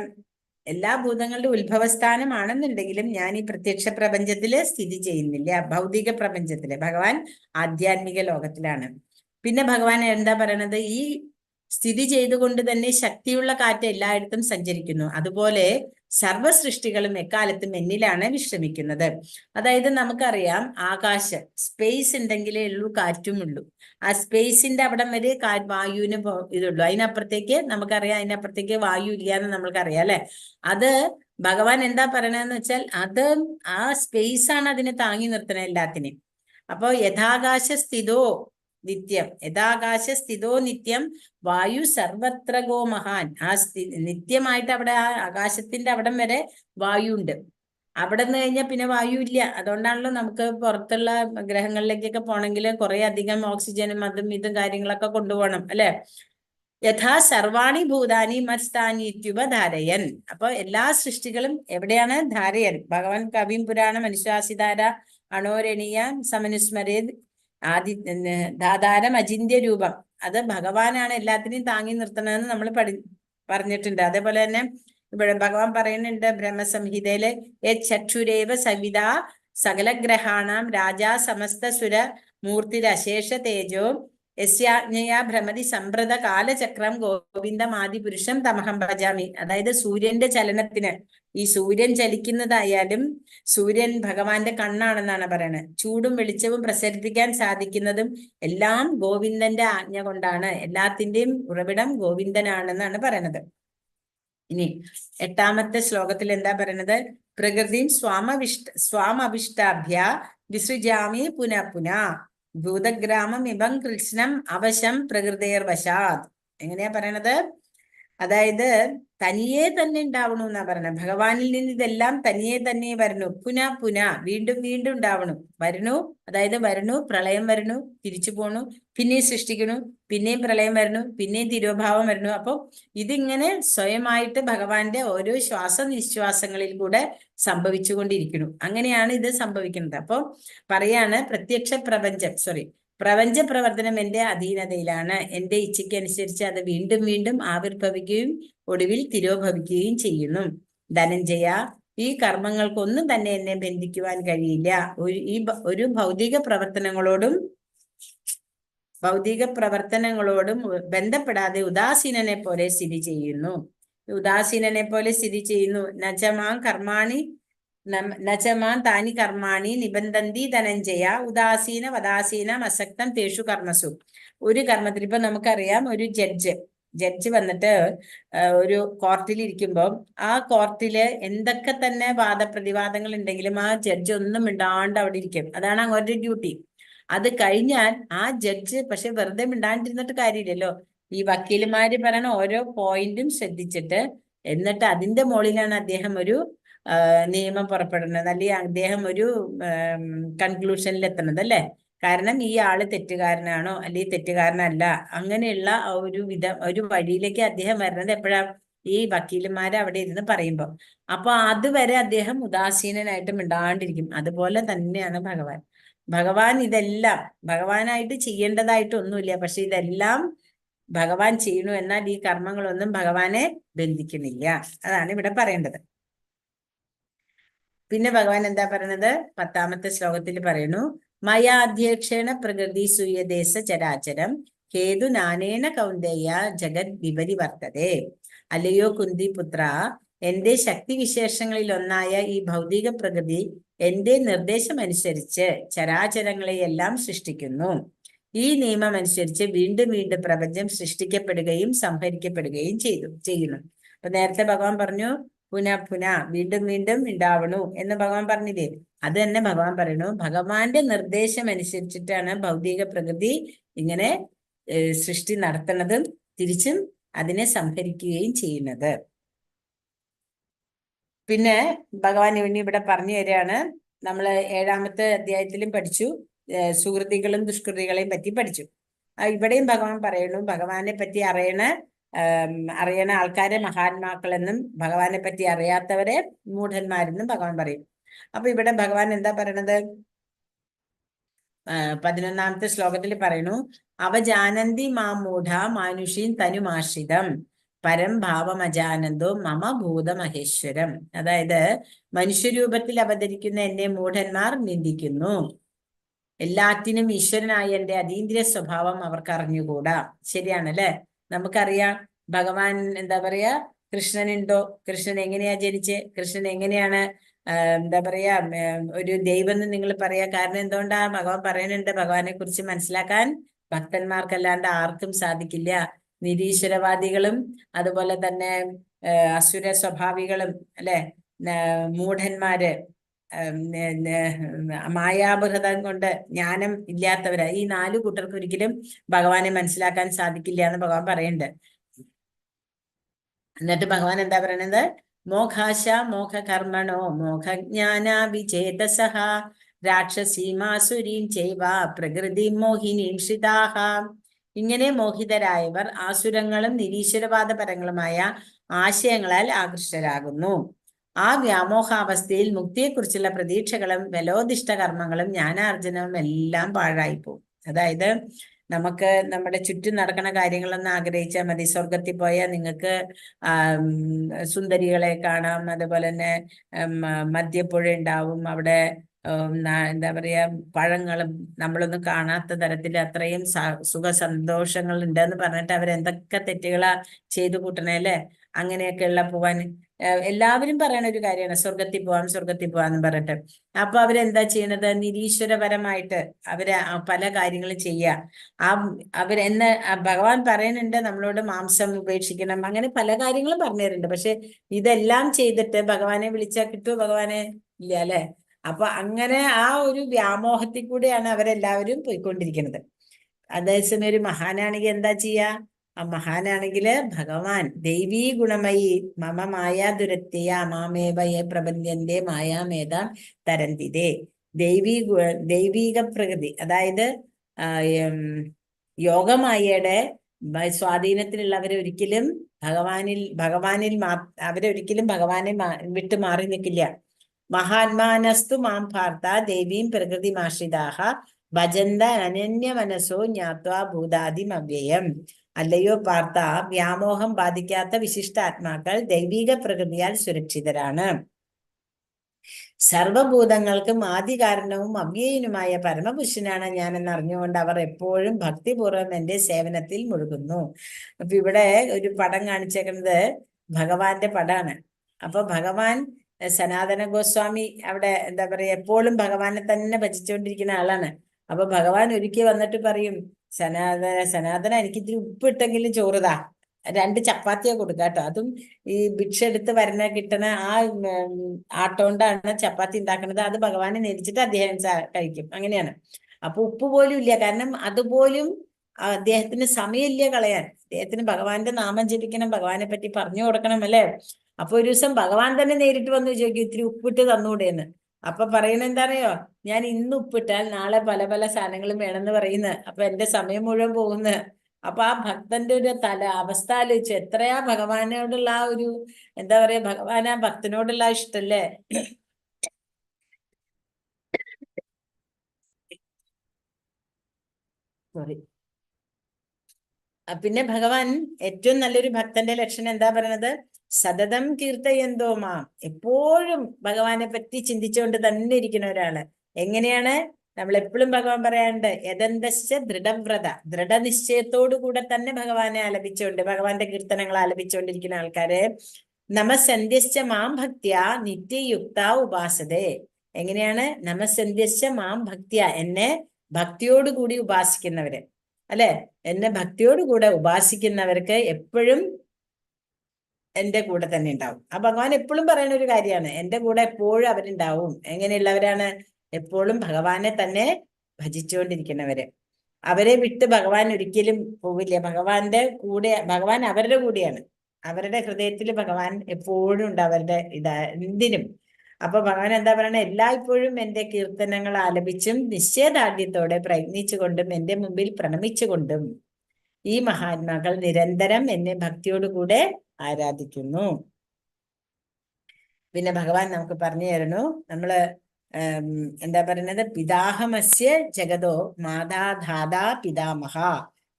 എല്ലാ ഭൂതങ്ങളുടെ ഉത്ഭവസ്ഥാനമാണെന്നുണ്ടെങ്കിലും ഞാൻ ഈ പ്രത്യക്ഷ പ്രപഞ്ചത്തില് സ്ഥിതി ചെയ്യുന്നില്ല. ഭൗതിക പ്രപഞ്ചത്തില് ഭഗവാൻ ആധ്യാത്മിക ലോകത്തിലാണ്. പിന്നെ ഭഗവാൻ എന്താ പറയണത്? ഈ സ്ഥിതി ചെയ്തുകൊണ്ട് തന്നെ ശക്തിയുള്ള കാറ്റ് എല്ലായിടത്തും സഞ്ചരിക്കുന്നു. അതുപോലെ സർവ സൃഷ്ടികളും എക്കാലത്തും എന്നിലാണ് വിശ്രമിക്കുന്നത്. അതായത് നമുക്കറിയാം, ആകാശം, സ്പേസ് ഉണ്ടെങ്കിലേ ഉള്ളൂ കാറ്റും ഉള്ളൂ. ആ സ്പേസിന്റെ അവിടം വരെ വായുവിന് ഇതുള്ളൂ. അതിനപ്പുറത്തേക്ക് നമുക്കറിയാം, അതിനപ്പുറത്തേക്ക് വായു ഇല്ല എന്ന് നമ്മൾക്കറിയാം അല്ലെ. അത് ഭഗവാൻ എന്താ പറയണെന്ന് വെച്ചാൽ, അത് ആ സ്പേസ് ആണ് അതിനെ താങ്ങി നിർത്തണ എല്ലാത്തിനെയും. അപ്പോ യഥാകാശ സ്ഥിതോ നിത്യം, യഥാകാശ സ്ഥിതോ നിത്യം വായു സർവത്ര ഗോ മഹാൻ. ആ നിത്യമായിട്ട് അവിടെ ആ ആകാശത്തിന്റെ അവിടം വരെ വായു ഉണ്ട്. അവിടെ നിന്ന് കഴിഞ്ഞാൽ പിന്നെ വായു ഇല്ല. അതുകൊണ്ടാണല്ലോ നമുക്ക് പുറത്തുള്ള ഗ്രഹങ്ങളിലേക്കൊക്കെ പോകണമെങ്കിൽ കുറെ അധികം ഓക്സിജനും അതും ഇതും കാര്യങ്ങളൊക്കെ കൊണ്ടുപോകണം അല്ലെ. യഥാ സർവാണി ഭൂതാനി മത്സ്ഥാനി ധാരയൻ. അപ്പൊ എല്ലാ സൃഷ്ടികളും എവിടെയാണ് ധാരയൻ? ഭഗവാൻ കവിം പുരാണ മനുഷ്യാസിധാര അണോരണീയ സമനുസ്മരേ ധാതാരം അചിന്യ രൂപം. അത് ഭഗവാനാണ് എല്ലാത്തിനെയും താങ്ങി നിർത്തണമെന്ന് നമ്മൾ പറഞ്ഞിട്ടുണ്ട്. അതേപോലെ തന്നെ ഇവിടെ ഭഗവാൻ പറയുന്നുണ്ട് ബ്രഹ്മസംഹിതയില് ചക്ഷുരേവ സവിത സകലഗ്രഹാണാം രാജാ സമസ്ത സുര മൂർത്തിരശേഷ തേജോ യസ്യാജ്ഞയാ ഭ്രമതി സമ്പ്രത കാലചക്രം ഗോവിന്ദമാദിപുരുഷം തമഹം ഭജാമി. അതായത് സൂര്യന്റെ ചലനത്തിന്, ഈ സൂര്യൻ ചലിക്കുന്നതായാലും സൂര്യൻ ഭഗവാന്റെ കണ്ണാണെന്നാണ് പറയുന്നത്. ചൂടും വെളിച്ചവും പ്രസരിപ്പിക്കാൻ സാധിക്കുന്നതും എല്ലാം ഗോവിന്ദന്റെ ആജ്ഞ കൊണ്ടാണ്. എല്ലാത്തിന്റെയും ഉറവിടം ഗോവിന്ദനാണെന്നാണ് പറയുന്നത്. ഇനി 8ാമത്തെ ശ്ലോകത്തിൽ എന്താ പറയുന്നത്? പ്രകൃതിം സ്വാമഭിഷ്ടാഭ്യ വിസൃജാമി പുനഃ പുനഃ ഭൂതഗ്രാമം ഇവം കൃഷ്ണം അവശം പ്രകൃതേർവശാത്. എങ്ങനെയാ പറയണത്? അതായത് തനിയെ തന്നെ ഉണ്ടാവണു എന്നാ പറയണത്. ഭഗവാനിൽ നിന്ന് ഇതെല്ലാം തനിയെ തന്നെ വരണു. പുനഃ പുനഃ വീണ്ടും വീണ്ടും ഉണ്ടാവണു. വരണു, അതായത് വരണു, പ്രളയം വരണു, തിരിച്ചു പോണു, പിന്നെയും സൃഷ്ടിക്കണു, പിന്നെയും പ്രളയം വരണു, പിന്നെയും തിരോഭാവം വരണു. അപ്പൊ ഇതിങ്ങനെ സ്വയമായിട്ട് ഭഗവാന്റെ ഓരോ ശ്വാസനിശ്വാസങ്ങളിൽ കൂടെ സംഭവിച്ചുകൊണ്ടിരിക്കുന്നു. അങ്ങനെയാണ് ഇത് സംഭവിക്കുന്നത്. അപ്പൊ പറയാണ് പ്രപഞ്ച പ്രവർത്തനം എന്റെ അധീനതയിലാണ്. എന്റെ ഇച്ഛയ്ക്ക് അനുസരിച്ച് അത് വീണ്ടും വീണ്ടും ആവിർഭവിക്കുകയും ഒടുവിൽ തിരോഭവിക്കുകയും ചെയ്യുന്നു. ധനഞ്ജയ, ഈ കർമ്മങ്ങൾക്കൊന്നും തന്നെ എന്നെ ബന്ധിക്കുവാൻ കഴിയില്ല. ഒരു ഭൗതിക പ്രവർത്തനങ്ങളോടും ബന്ധപ്പെടാതെ ഉദാസീനനെ പോലെ സ്ഥിതി ചെയ്യുന്നു. നചമാൻ താനി കർമാണി നിബന്ധന്തി ധനഞ്ജയ ഉദാസീന വദാസീന അസക്തം തേഷു കർമ്മസു. ഒരു കർമ്മത്തിൽ ഇപ്പൊ നമുക്കറിയാം, ഒരു ജഡ്ജ് വന്നിട്ട് ഒരു കോർട്ടിൽ ഇരിക്കുമ്പോൾ ആ കോർട്ടില് എന്തൊക്കെ തന്നെ വാദപ്രതിവാദങ്ങൾ ഉണ്ടെങ്കിലും ആ ജഡ്ജ് ഒന്നും മിണ്ടാണ്ട് അവിടെ ഇരിക്കും. അതാണ് അങ്ങോട്ട് ഡ്യൂട്ടി. അത് കഴിഞ്ഞാൽ ആ ജഡ്ജ് പക്ഷെ വെറുതെ മിണ്ടാണ്ടിരുന്നിട്ട് കാര്യമില്ലല്ലോ. ഈ വക്കീലുമാര് പറയണ ഓരോ പോയിന്റും ശ്രദ്ധിച്ചിട്ട് എന്നിട്ട് അതിന്റെ മുകളിലാണ് അദ്ദേഹം ഒരു നിയമം പുറപ്പെടുന്നത്, അല്ലെങ്കിൽ അദ്ദേഹം ഒരു കൺക്ലൂഷനിൽ എത്തണത് അല്ലെ. കാരണം ഈ ആള് തെറ്റുകാരനാണോ അല്ലെങ്കിൽ തെറ്റുകാരനല്ല, അങ്ങനെയുള്ള ഒരു വഴിയിലേക്ക് അദ്ദേഹം വരുന്നത് എപ്പോഴാ? ഈ വക്കീലന്മാര് അവിടെ ഇരുന്ന് പറയുമ്പോൾ. അപ്പൊ അതുവരെ അദ്ദേഹം ഉദാസീനനായിട്ട് മിണ്ടാണ്ടിരിക്കും. അതുപോലെ തന്നെയാണ് ഭഗവാൻ ഇതെല്ലാം ഭഗവാനായിട്ട് ചെയ്യേണ്ടതായിട്ടൊന്നുമില്ല. പക്ഷെ ഇതെല്ലാം ഭഗവാൻ ചെയ്യണു. എന്നാൽ ഈ കർമ്മങ്ങളൊന്നും ഭഗവാനെ ബന്ധിക്കുന്നില്ല. അതാണ് ഇവിടെ പറയേണ്ടത്. പിന്നെ ഭഗവാൻ എന്താ പറയുന്നത്? 10ാമത്തെ ശ്ലോകത്തിൽ പറയുന്നു, മയാധ്യക്ഷേണ പ്രകൃതി സൂയദേശ ചരാചരം ഹേതു നാനേന കൗന്ദേയ ജഗത് വിപരിവർത്തതേ. അല്ലയോ കുന്തിപുത്ര, എന്റെ ശക്തിവിശേഷങ്ങളിൽ ഒന്നായ ഈ ഭൗതിക പ്രകൃതി എന്റെ നിർദ്ദേശമനുസരിച്ച് ചരാചരങ്ങളെയെല്ലാം സൃഷ്ടിക്കുന്നു. ഈ നിയമം അനുസരിച്ച് വീണ്ടും വീണ്ടും പ്രപഞ്ചം സൃഷ്ടിക്കപ്പെടുകയും സംഹരിക്കപ്പെടുകയും ചെയ്യുന്നു. അപ്പൊ നേരത്തെ ഭഗവാൻ പറഞ്ഞു പുനഃ വീണ്ടും വീണ്ടും ഉണ്ടാവണു എന്ന് ഭഗവാൻ പറഞ്ഞില്ലേ. അത് തന്നെ ഭഗവാൻ പറയണു, ഭഗവാന്റെ നിർദ്ദേശം അനുസരിച്ചിട്ടാണ് ഭൗതിക പ്രകൃതി ഇങ്ങനെ സൃഷ്ടി നടത്തുന്നതും തിരിച്ചും അതിനെ സംഹരിക്കുകയും ചെയ്യുന്നത്. പിന്നെ ഭഗവാൻ ഇനി ഇവിടെ പറഞ്ഞു തരികയാണ്. നമ്മൾ 7ാമത്തെ അധ്യായത്തിലും പഠിച്ചു, സുഹൃതികളും ദുഷ്കൃതികളെയും പറ്റി പഠിച്ചു. ഇവിടെയും ഭഗവാൻ പറയുന്നു, ഭഗവാനെ പറ്റി അറിയണ ആൾക്കാരെ മഹാത്മാക്കളെന്നും ഭഗവാനെ പറ്റി അറിയാത്തവരെ മൂഢന്മാരെന്നും ഭഗവാൻ പറയും. അപ്പൊ ഇവിടെ ഭഗവാൻ എന്താ പറയണത്? 11ാമത്തെ ശ്ലോകത്തിൽ പറയുന്നു, അവജാനന്തി മാമൂഢ മാനുഷീൻ തനുമാശ്രിതം പരം ഭാവമജാനന്ദോ മമ ഭൂതമഹേശ്വരം. അതായത് മനുഷ്യരൂപത്തിൽ അവതരിക്കുന്ന എന്നെ മൂഢന്മാർ നിന്ദിക്കുന്നു. എല്ലാറ്റിനും ഈശ്വരനായ എന്റെ അതീന്ദ്രിയ സ്വഭാവം അവർക്ക് അറിഞ്ഞുകൂടാ. ശരിയാണല്ലേ? നമുക്കറിയാം ഭഗവാൻ എന്താ പറയാ, കൃഷ്ണനുണ്ടോ, കൃഷ്ണൻ എങ്ങനെയാ ജനിച്ച്, കൃഷ്ണൻ എങ്ങനെയാണ് എന്താ പറയാ ഒരു ദൈവം എന്ന് നിങ്ങൾ പറയാ. കാരണം എന്തുകൊണ്ടാ? ഭഗവാൻ പറയുന്നുണ്ട്, ഭഗവാനെ കുറിച്ച് മനസ്സിലാക്കാൻ ഭക്തന്മാർക്കല്ലാണ്ട് ആർക്കും സാധിക്കില്ല. നിരീശ്വരവാദികളും അതുപോലെ തന്നെ അസുര സ്വഭാവികളും അല്ലെ, മൂഢന്മാര്, മായാബൃഹതം കൊണ്ട് ജ്ഞാനം ഇല്ലാത്തവര്, ഈ 4 കൂട്ടർക്ക് ഒരിക്കലും ഭഗവാനെ മനസ്സിലാക്കാൻ സാധിക്കില്ല എന്ന് ഭഗവാൻ പറയുന്നുണ്ട്. എന്നിട്ട് ഭഗവാൻ എന്താ പറയണത്? മോഘാശ മോഘകർമ്മണോ മോഹജ്ഞാന വിചേതസഃ രാക്ഷസീമാസുരീം ചൈവ പ്രകൃതി മോഹിനീം ശ്രിതാഃ. ഇങ്ങനെ മോഹിതരായവർ ആസുരങ്ങളും നിരീശ്വരവാദപരങ്ങളുമായ ആശയങ്ങളാൽ ആകൃഷ്ടരാകുന്നു. ആ വ്യാമോഹാവസ്ഥയിൽ മുക്തിയെക്കുറിച്ചുള്ള പ്രതീക്ഷകളും ബലോദിഷ്ട കർമ്മങ്ങളും ജ്ഞാനാർജനവും എല്ലാം പാഴായിപ്പോവും. അതായത് നമുക്ക് നമ്മുടെ ചുറ്റും നടക്കുന്ന കാര്യങ്ങളൊന്നും ആഗ്രഹിച്ചാൽ മതി. സ്വർഗത്തിൽ പോയാൽ നിങ്ങൾക്ക് സുന്ദരികളെ കാണാം, അതുപോലെ തന്നെ മദ്യപ്പുഴ ഉണ്ടാവും അവിടെ, എന്താ പറയാ, പഴങ്ങളും നമ്മളൊന്നും കാണാത്ത തരത്തിൽ അത്രയും സുഖ സന്തോഷങ്ങൾ ഉണ്ടെന്ന് പറഞ്ഞിട്ട് അവരെന്തൊക്കെ തെറ്റുകളാ ചെയ്തു കൂട്ടണേ അല്ലേ. അങ്ങനെയൊക്കെയുള്ള പോവാൻ എല്ലാവരും പറയണ ഒരു കാര്യമാണ് സ്വർഗത്തിൽ പോവാം സ്വർഗത്തിൽ പോവാന്ന് പറഞ്ഞിട്ട്. അപ്പൊ അവരെന്താ ചെയ്യണത്? നിരീശ്വരപരമായിട്ട് അവര് പല കാര്യങ്ങളും ചെയ്യുക. അവരെന്നെ ഭഗവാൻ പറയുന്നുണ്ട് നമ്മളോട് മാംസം ഉപേക്ഷിക്കണം, അങ്ങനെ പല കാര്യങ്ങളും പറഞ്ഞു തരുന്നുണ്ട്. പക്ഷെ ഇതെല്ലാം ചെയ്തിട്ട് ഭഗവാനെ വിളിച്ചാൽ കിട്ടുമോ? ഭഗവാനെ ഇല്ല അല്ലെ. അപ്പൊ അങ്ങനെ ആ ഒരു വ്യാമോഹത്തിൽ കൂടെയാണ് അവരെല്ലാവരും പോയിക്കൊണ്ടിരിക്കുന്നത്. അതേസമയം ഒരു മഹാനാണെങ്കിൽ എന്താ ചെയ്യാ? ആ മഹാനാണെങ്കില് ഭഗവാൻ ദൈവീ ഗുണമയി മമ മായാ ദുരത്യ മാമേവയെ പ്രപന്യന്റെ മായാമേതാം തരന്തിതേ. ദൈവീക പ്രകൃതി, അതായത് യോഗമായയുടെ സ്വാധീനത്തിലുള്ളവരെ ഒരിക്കലും ഭഗവാനിൽ അവരൊരിക്കലും ഭഗവാനെ വിട്ടു മാറി നിൽക്കില്ല. മഹാത്മാനസ്തു മാം പാർത്ത ദേവീം പ്രകൃതിമാശ്രിതാഹ ഭജന്ത അനന്യ മനസ്സോ ജ്ഞാത്വാ ഭൂതാദിം അവ്യയം. അല്ലയോ പാർത്ത, വ്യാമോഹം ബാധിക്കാത്ത വിശിഷ്ടാത്മാക്കൾ ദൈവിക പ്രകൃതിയാൽ സുരക്ഷിതരാണ്. സർവഭൂതങ്ങൾക്കും ആദികാരണവും അവ്യയനുമായ പരമപുരുഷനാണ് ഞാനെന്ന് അറിഞ്ഞുകൊണ്ട് അവർ എപ്പോഴും ഭക്തിപൂർവ്വം എന്റെ സേവനത്തിൽ മുഴുകുന്നു. അപ്പൊ ഇവിടെ ഒരു പടം കാണിച്ചേക്കുന്നത് ഭഗവാന്റെ പടാണ്. അപ്പൊ ഭഗവാൻ സനാതന ഗോസ്വാമി അവിടെ എന്താ പറയാ എപ്പോഴും ഭഗവാനെ തന്നെ ഭജിച്ചുകൊണ്ടിരിക്കുന്ന ആളാണ്. അപ്പൊ ഭഗവാൻ ഒരിക്കൽ വന്നിട്ട് പറയും, സനാതന എനിക്ക് ഇത്തിരി ഉപ്പിട്ടെങ്കിലും ചോറുതാ, 2 ചപ്പാത്തിയാ കൊടുക്കുക കേട്ടോ. അതും ഈ ഭിക്ഷ എടുത്ത് വരുന്ന കിട്ടണ ആ ആട്ടോണ്ടാണ് ചപ്പാത്തി ഉണ്ടാക്കുന്നത്. അത് ഭഗവാനെ നേരിച്ചിട്ട് അദ്ദേഹം കഴിക്കും. അങ്ങനെയാണ്. അപ്പൊ ഉപ്പ് പോലും ഇല്ല, കാരണം അതുപോലും അദ്ദേഹത്തിന് സമയമില്ല കളയാൻ. അദ്ദേഹത്തിന് ഭഗവാന്റെ നാമം ജപിക്കണം, ഭഗവാനെ പറ്റി പറഞ്ഞു കൊടുക്കണം അല്ലേ. അപ്പൊ ഒരു ദിവസം ഭഗവാൻ തന്നെ നേരിട്ട് വന്ന് ചോദിക്കും, ഇത്തിരി ഉപ്പിട്ട് തന്നൂടെന്ന്. അപ്പൊ പറയണ എന്താ അറിയോ? ഞാൻ ഇന്ന് ഉപ്പിട്ടാൽ നാളെ പല പല സാധനങ്ങളും വേണമെന്ന് പറയുന്നത്. അപ്പൊ എന്റെ സമയം മുഴുവൻ പോകുന്നത്. അപ്പൊ ആ ഭക്തന്റെ ഒരു അവസ്ഥ ആലോചിച്ചു. എത്രയാ ഭഗവാനോടുള്ള ആ ഒരു എന്താ പറയാ, ഭഗവാൻ ആ ഭക്തനോടുള്ള ഇഷ്ടല്ലേ. സോറി. പിന്നെ ഭഗവാൻ ഏറ്റവും നല്ലൊരു ഭക്തന്റെ ലക്ഷണം എന്താ പറയണത്? സതതം കീർത്തയന്തോ മാം. എപ്പോഴും ഭഗവാനെ പറ്റി ചിന്തിച്ചുകൊണ്ട് തന്നെ ഇരിക്കുന്ന ഒരാള്. എങ്ങനെയാണ്? നമ്മൾ എപ്പോഴും ഭഗവാൻ പറയാണ്ട് യഥന്തശ്ച ദൃഢവ്രത, ദൃഢനിശ്ചയത്തോടു കൂടെ തന്നെ ഭഗവാനെ ആലപിച്ചുകൊണ്ട് ഭഗവാന്റെ കീർത്തനങ്ങൾ ആലപിച്ചുകൊണ്ടിരിക്കുന്ന ആൾക്കാരെ നമസന്ധ്യശ്ച മാം ഭക്ത്യ നിത്യയുക്ത ഉപാസതേ. എങ്ങനെയാണ്? നമസന്ധ്യശ്ച മാം ഭക്ത്യ, എന്നെ ഭക്തിയോടുകൂടി ഉപാസിക്കുന്നവര് അല്ലെ, എന്നെ ഭക്തിയോടുകൂടെ ഉപാസിക്കുന്നവർക്ക് എപ്പോഴും എന്റെ കൂടെ തന്നെ ഉണ്ടാവും. ആ ഭഗവാൻ എപ്പോഴും പറയുന്ന ഒരു കാര്യമാണ്, എന്റെ കൂടെ എപ്പോഴും അവരുണ്ടാവും. എങ്ങനെയുള്ളവരാണ്? എപ്പോഴും ഭഗവാനെ തന്നെ ഭജിച്ചുകൊണ്ടിരിക്കുന്നവര്. അവരെ വിട്ട് ഭഗവാൻ ഒരിക്കലും പോവില്ല. ഭഗവാന്റെ കൂടെ, ഭഗവാൻ അവരുടെ കൂടെയാണ്. അവരുടെ ഹൃദയത്തിൽ ഭഗവാൻ എപ്പോഴും ഉണ്ട്, അവരുടെ എന്തിനും. അപ്പൊ ഭഗവാൻ എന്താ പറയണ? എല്ലായ്പ്പോഴും എന്റെ കീർത്തനങ്ങൾ ആലപിച്ചും നിശ്ചയദാർഢ്യത്തോടെ പ്രയത്നിച്ചുകൊണ്ടും എന്റെ മുമ്പിൽ പ്രണമിച്ചുകൊണ്ടും ഈ മഹാത്മാക്കൾ നിരന്തരം എന്നെ ഭക്തിയോടുകൂടെ ആരാധിക്കുന്നു. പിന്നെ ഭഗവാൻ നമുക്ക് പറഞ്ഞു തരണു, നമ്മള് എന്താ പറയുന്നത്? പിതാഹമസ്യ ജഗതോ മാതാധാതാ പിതാമഹ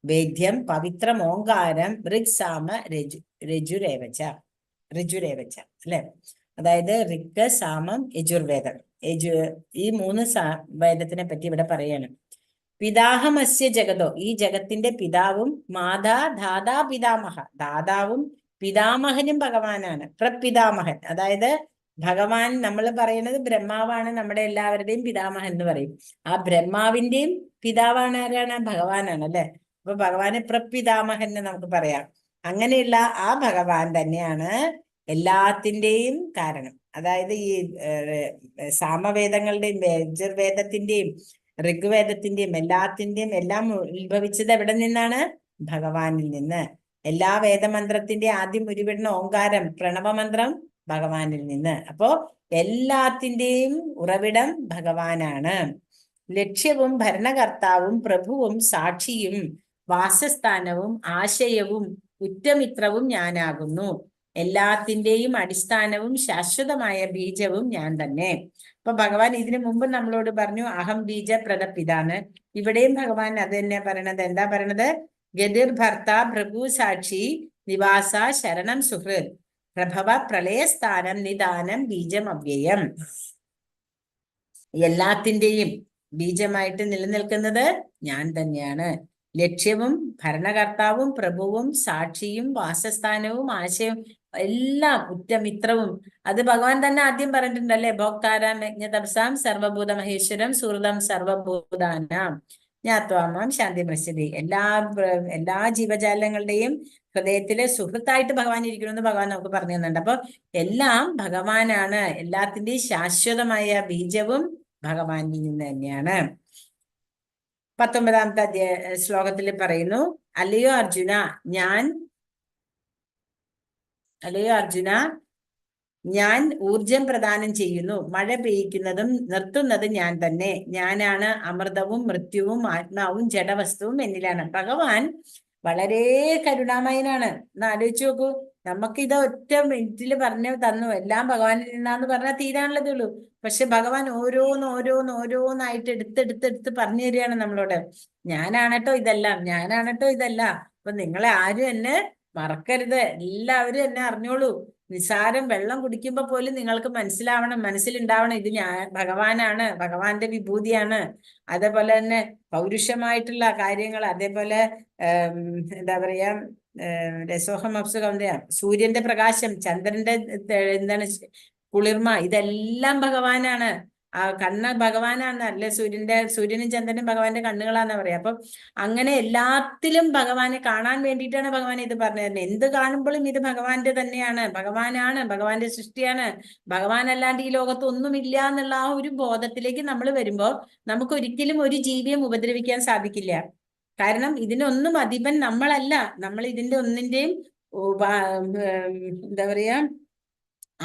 വേദ്യം പവിത്രം ഓങ്കാരം ഋക്സാമ രജുരേവച്ച അല്ലെ. അതായത് ഋഗ്, സാമം, യജുർവേദം. ഈ 3 വേദത്തിനെ പറ്റി ഇവിടെ പറയാണ്. പിതാഹമസ്യ ജഗതോ, ഈ ജഗത്തിന്റെ പിതാവും, മാതാ ധാതാ പിതാമഹ, ദാതാവും പിതാമഹനും ഭഗവാനാണ്. പ്രപിതാമഹൻ, അതായത് ഭഗവാൻ, നമ്മൾ പറയുന്നത് ബ്രഹ്മാവാണ് നമ്മുടെ എല്ലാവരുടെയും പിതാമഹൻ എന്ന് പറയും. ആ ബ്രഹ്മാവിന്റെയും പിതാവാണ് ആരാണ്? ഭഗവാനാണ് അല്ലെ. അപ്പൊ ഭഗവാനെ പ്രപിതാമഹൻ എന്ന് നമുക്ക് പറയാം. അങ്ങനെയുള്ള ആ ഭഗവാൻ തന്നെയാണ് എല്ലാത്തിൻ്റെയും കാരണം. അതായത് ഈ സാമവേദങ്ങളുടെയും യജുർവേദത്തിന്റെയും ഋഗ്വേദത്തിന്റെയും എല്ലാത്തിന്റെയും എല്ലാം ഉത്ഭവിച്ചത് എവിടെ നിന്നാണ്? ഭഗവാനിൽ നിന്ന്. എല്ലാ വേദമന്ത്രത്തിന്റെ ആദ്യം ഉരുവിടുന്ന ഓങ്കാരം, പ്രണവമന്ത്രം ഭഗവാനിൽ നിന്ന്. അപ്പോ എല്ലാത്തിൻ്റെയും ഉറവിടം ഭഗവാനാണ്. ലക്ഷ്യവും ഭരണകർത്താവും പ്രഭുവും സാക്ഷിയും വാസസ്ഥാനവും ആശയവും ഉറ്റമിത്രവും ഞാനാകുന്നു. എല്ലാത്തിൻ്റെയും അടിസ്ഥാനവും ശാശ്വതമായ ബീജവും ഞാൻ തന്നെ. അപ്പൊ ഭഗവാൻ ഇതിനു മുമ്പ് നമ്മളോട് പറഞ്ഞു അഹം ബീജ പ്രദപിതാണ്. ഇവിടെയും ഭഗവാൻ അത് തന്നെ പറയണത്. എന്താ പറയണത്? ഗതിർ ഭർത്ത ഭൃഗു സാക്ഷി നിവാസ ശരണം സുഹൃത് പ്രഭവ പ്രളയസ്ഥാനം നിദാനം ബീജം അവ്യയം. എല്ലാത്തിൻ്റെയും ബീജമായിട്ട് നിലനിൽക്കുന്നത് ഞാൻ തന്നെയാണ്. ലക്ഷ്യവും ഭരണകർത്താവും പ്രഭുവും സാക്ഷിയും വാസസ്ഥാനവും ആശയവും എല്ലാം ഉറ്റമിത്രവും അത് ഭഗവാൻ തന്നെ ആദ്യം പറഞ്ഞിട്ടുണ്ടല്ലേ. ഭോക്താരാം യജ്ഞതപസാം സർവഭൂത മഹേശ്വരം സുഹൃതം സർവഭൂതാനാം ജ്ഞാത്വാമാം ശാന്തി മത്സ്യതി. എല്ലാ ജീവജാലങ്ങളുടെയും ഹൃദയത്തിലെ സുഹൃത്തായിട്ട് ഭഗവാൻ ഇരിക്കണമെന്ന് ഭഗവാൻ നമുക്ക് പറഞ്ഞു തന്നുണ്ട്. അപ്പൊ എല്ലാം ഭഗവാനാണ്. എല്ലാത്തിന്റെയും ശാശ്വതമായ ബീജവും ഭഗവാനിൽ നിന്ന് തന്നെയാണ്. 19ാമത്തെ ശ്ലോകത്തിൽ പറയുന്നു, അല്ലയോ അർജുന ഞാൻ ഊർജം പ്രദാനം ചെയ്യുന്നു. മഴ പെയ്യിക്കുന്നതും നിർത്തുന്നതും ഞാൻ തന്നെ. ഞാനാണ് അമൃതവും മൃത്യുവും ആത്മാവും ജഡവസ്തുവും എന്നിലാണ്. ഭഗവാൻ വളരെ കരുണാമയനാണ്. ഒന്ന് ആലോചിച്ച് നോക്കൂ. നമുക്കിത് ഒറ്റ മിനിറ്റിൽ പറഞ്ഞു തന്നു എല്ലാം ഭഗവാനിൽ നിന്നാന്ന് പറഞ്ഞാൽ തീരാനുള്ളതേ ഉള്ളൂ. പക്ഷെ ഭഗവാൻ ഓരോന്നായിട്ട് എടുത്ത് പറഞ്ഞു തരികയാണ് നമ്മളോട്. ഞാനാണട്ടോ ഇതെല്ലാം. അപ്പൊ നിങ്ങളെ ആരും എന്നെ മറക്കരുത്. എല്ലാവരും എന്നെ അറിഞ്ഞോളൂ. നിസാരം വെള്ളം കുടിക്കുമ്പോ പോലും നിങ്ങൾക്ക് മനസ്സിലുണ്ടാവണം ഇത് ഭഗവാനാണ്, ഭഗവാന്റെ വിഭൂതിയാണ്. അതേപോലെ തന്നെ പൗരുഷമായിട്ടുള്ള കാര്യങ്ങൾ, അതേപോലെ എന്താ പറയാ, രസോഹം അപ്സുഖം, സൂര്യന്റെ പ്രകാശം, ചന്ദ്രന്റെ എന്താണ് കുളിർമ, ഇതെല്ലാം ഭഗവാനാണ്. ആ കണ്ണ് ഭഗവാനാണ് അല്ലെ. സൂര്യനും ചന്ദ്രനും ഭഗവാന്റെ കണ്ണുകളാന്ന് പറയാം. അപ്പം അങ്ങനെ എല്ലാത്തിലും ഭഗവാനെ കാണാൻ വേണ്ടിയിട്ടാണ് ഭഗവാൻ ഇത് പറഞ്ഞു തരുന്നത്. എന്ത് കാണുമ്പോഴും ഇത് ഭഗവാന്റെ തന്നെയാണ്, ഭഗവാന്റെ സൃഷ്ടിയാണ്, ഭഗവാൻ അല്ലാണ്ട് ഈ ലോകത്ത് ഒന്നുമില്ല എന്നുള്ള ആ ഒരു ബോധത്തിലേക്ക് നമ്മൾ വരുമ്പോൾ നമുക്ക് ഒരിക്കലും ഒരു ജീവിയും ഉപദ്രവിക്കാൻ സാധിക്കില്ല. കാരണം ഇതിനൊന്നും അധിപൻ നമ്മളല്ല. നമ്മൾ ഇതിന്റെ ഒന്നിന്റെയും എന്താ പറയാ